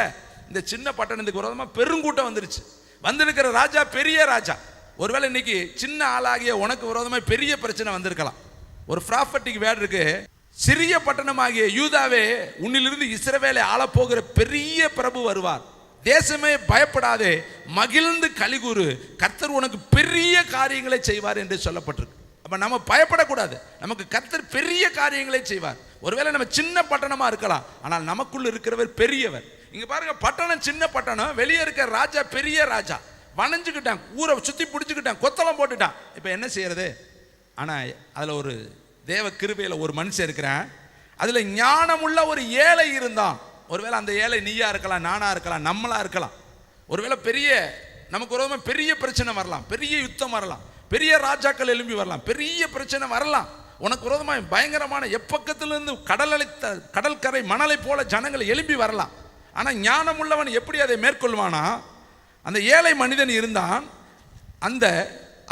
இந்த சின்ன பட்டணத்துக்கு விரோதமாக பெருங்கூட்டம் வந்துருச்சு. வந்திருக்கிற ராஜா பெரிய ராஜா. ஒருவேளை இன்னைக்கு சின்ன ஆளாகிய உனக்கு விரோதமாக பெரிய பிரச்சனை வந்திருக்கலாம். ஒரு ப்ராஃபட்டிக் வேர்டு இருக்கு, சிறிய பட்டணமாகிய யூதாவே உன்னிலிருந்து இஸ்ரவேலை ஆளப்போகிற பெரிய பிரபு வருவார். தேசமே பயப்படாதே, மகிழ்ந்து கலிகூறு, கர்த்தர் உனக்கு பெரிய காரியங்களை செய்வார் என்று சொல்லப்பட்டிருக்கு. அப்ப நம்ம பயப்படக்கூடாது, நமக்கு கர்த்தர் பெரிய காரியங்களை செய்வார். ஒருவேளை நம்ம சின்ன பட்டணமா இருக்கலாம், ஆனால் நமக்குள்ள இருக்கிறவர் பெரியவர். இங்க பாருங்க, பட்டணம் சின்ன பட்டணம், வெளியே இருக்க ராஜா பெரிய ராஜா. வணைஞ்சுக்கிட்டான், ஊரை சுத்தி பிடிச்சுக்கிட்டான், கொத்தளம் போட்டுட்டான். இப்ப என்ன செய்யறது? ஆனா அதுல ஒரு தேவ கிருபையில ஒரு மனுஷன் இருக்கிறான். அதுல ஞானமுள்ள ஒரு ஏழை இருந்தான். ஒருவேளை அந்த ஏழை நீயா இருக்கலாம், நானா இருக்கலாம், நம்மளா இருக்கலாம். ஒருவேளை பெரிய நமக்கு ஒரு பெரிய பிரச்சனை வரலாம், பெரிய யுத்தம் வரலாம், பெரிய ராஜாக்கள் எழும்பி வரலாம், பெரிய பிரச்சனை வரலாம். உனக்கு விரோதமாக பயங்கரமான எப்பக்கத்திலிருந்து கடற்கரை மணலை போல ஜனங்கள் எழும்பி வரலாம். ஆனால் ஞானம் உள்ளவன் எப்படி அதை மேற்கொள்வானா? அந்த ஏழை மனிதன் இருந்தான்,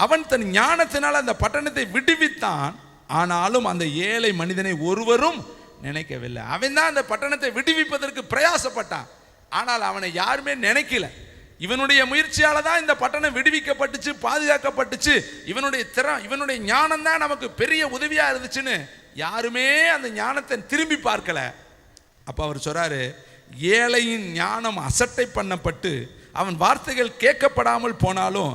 அவன் தன் ஞானத்தினால் அந்த பட்டணத்தை விடுவித்தான். ஆனாலும் அந்த ஏழை மனிதனை ஒருவரும் நினைக்கவில்லை. அவன் தான் அந்த பட்டணத்தை விடுவிப்பதற்கு பிரயாசப்பட்டான், ஆனால் அவனை யாருமே நினைக்கல. இவனுடைய முயற்சியால தான் இந்த பட்டணம் விடுவிக்கப்பட்டுச்சு, பாதுகாக்கப்பட்டுச்சு. இவனுடைய ஞானம் தான் நமக்கு பெரிய உதவியா இருந்துச்சுன்னு யாருமே அந்த ஞானத்தை திரும்பி பார்க்கல. அப்ப அவர் சொல்றாரு, ஏழையின் ஞானம் அசட்டை பண்ணப்பட்டு அவன் வார்த்தைகள் கேட்கப்படாமல் போனாலும்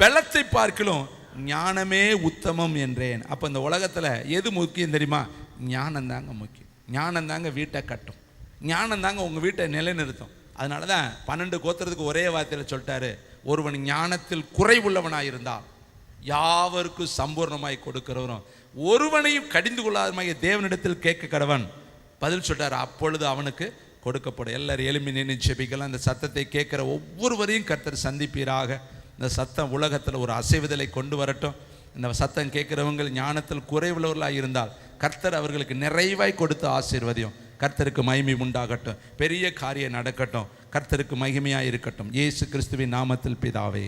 பலத்தை பார்க்கலும் ஞானமே உத்தமம் என்றேன். அப்போ இந்த உலகத்தில் எது முக்கியம் தெரியுமா? ஞானம் தாங்க முக்கியம். ஞானம் தாங்க வீட்டை கட்டும், ஞானம் தாங்க உங்கள் வீட்டை நிலைநிறுத்தும். அதனால தான் 12 கோத்திரத்துக்கு ஒரே வார்த்தையில் சொல்லிட்டாரு, ஒருவன் ஞானத்தில் குறைவுள்ளவனாக இருந்தால் யாவருக்கும் சம்பூர்ணமாய் கொடுக்கிறவரும் ஒருவனையும் கடிந்து கொள்ளாதமாய் தேவனிடத்தில் கேட்க கடவன் பதில் சொல்லிட்டார். அப்பொழுது அவனுக்கு கொடுக்கப்படும். எல்லாரும் எழும்பி நின்று ஜெபிக்கலாம். அந்த சத்தத்தை கேட்குற ஒவ்வொருவரையும் கர்த்தர் சந்திப்பீராக. இந்த சத்தம் உலகத்தில் ஒரு அசைவுதலை கொண்டு வரட்டும். இந்த சத்தம் கேட்குறவங்க ஞானத்தில் குறைவுள்ளவர்களாக இருந்தால் கர்த்தர் அவர்களுக்கு நிறைவாய் கொடுத்து ஆசீர்வதியும். கர்த்தருக்கு மகிமை உண்டாகட்டும், பெரிய காரியம் நடக்கட்டும், கர்த்தருக்கு மகிமையாக இருக்கட்டும். இயேசு கிறிஸ்துவின் நாமத்தில் பிதாவே.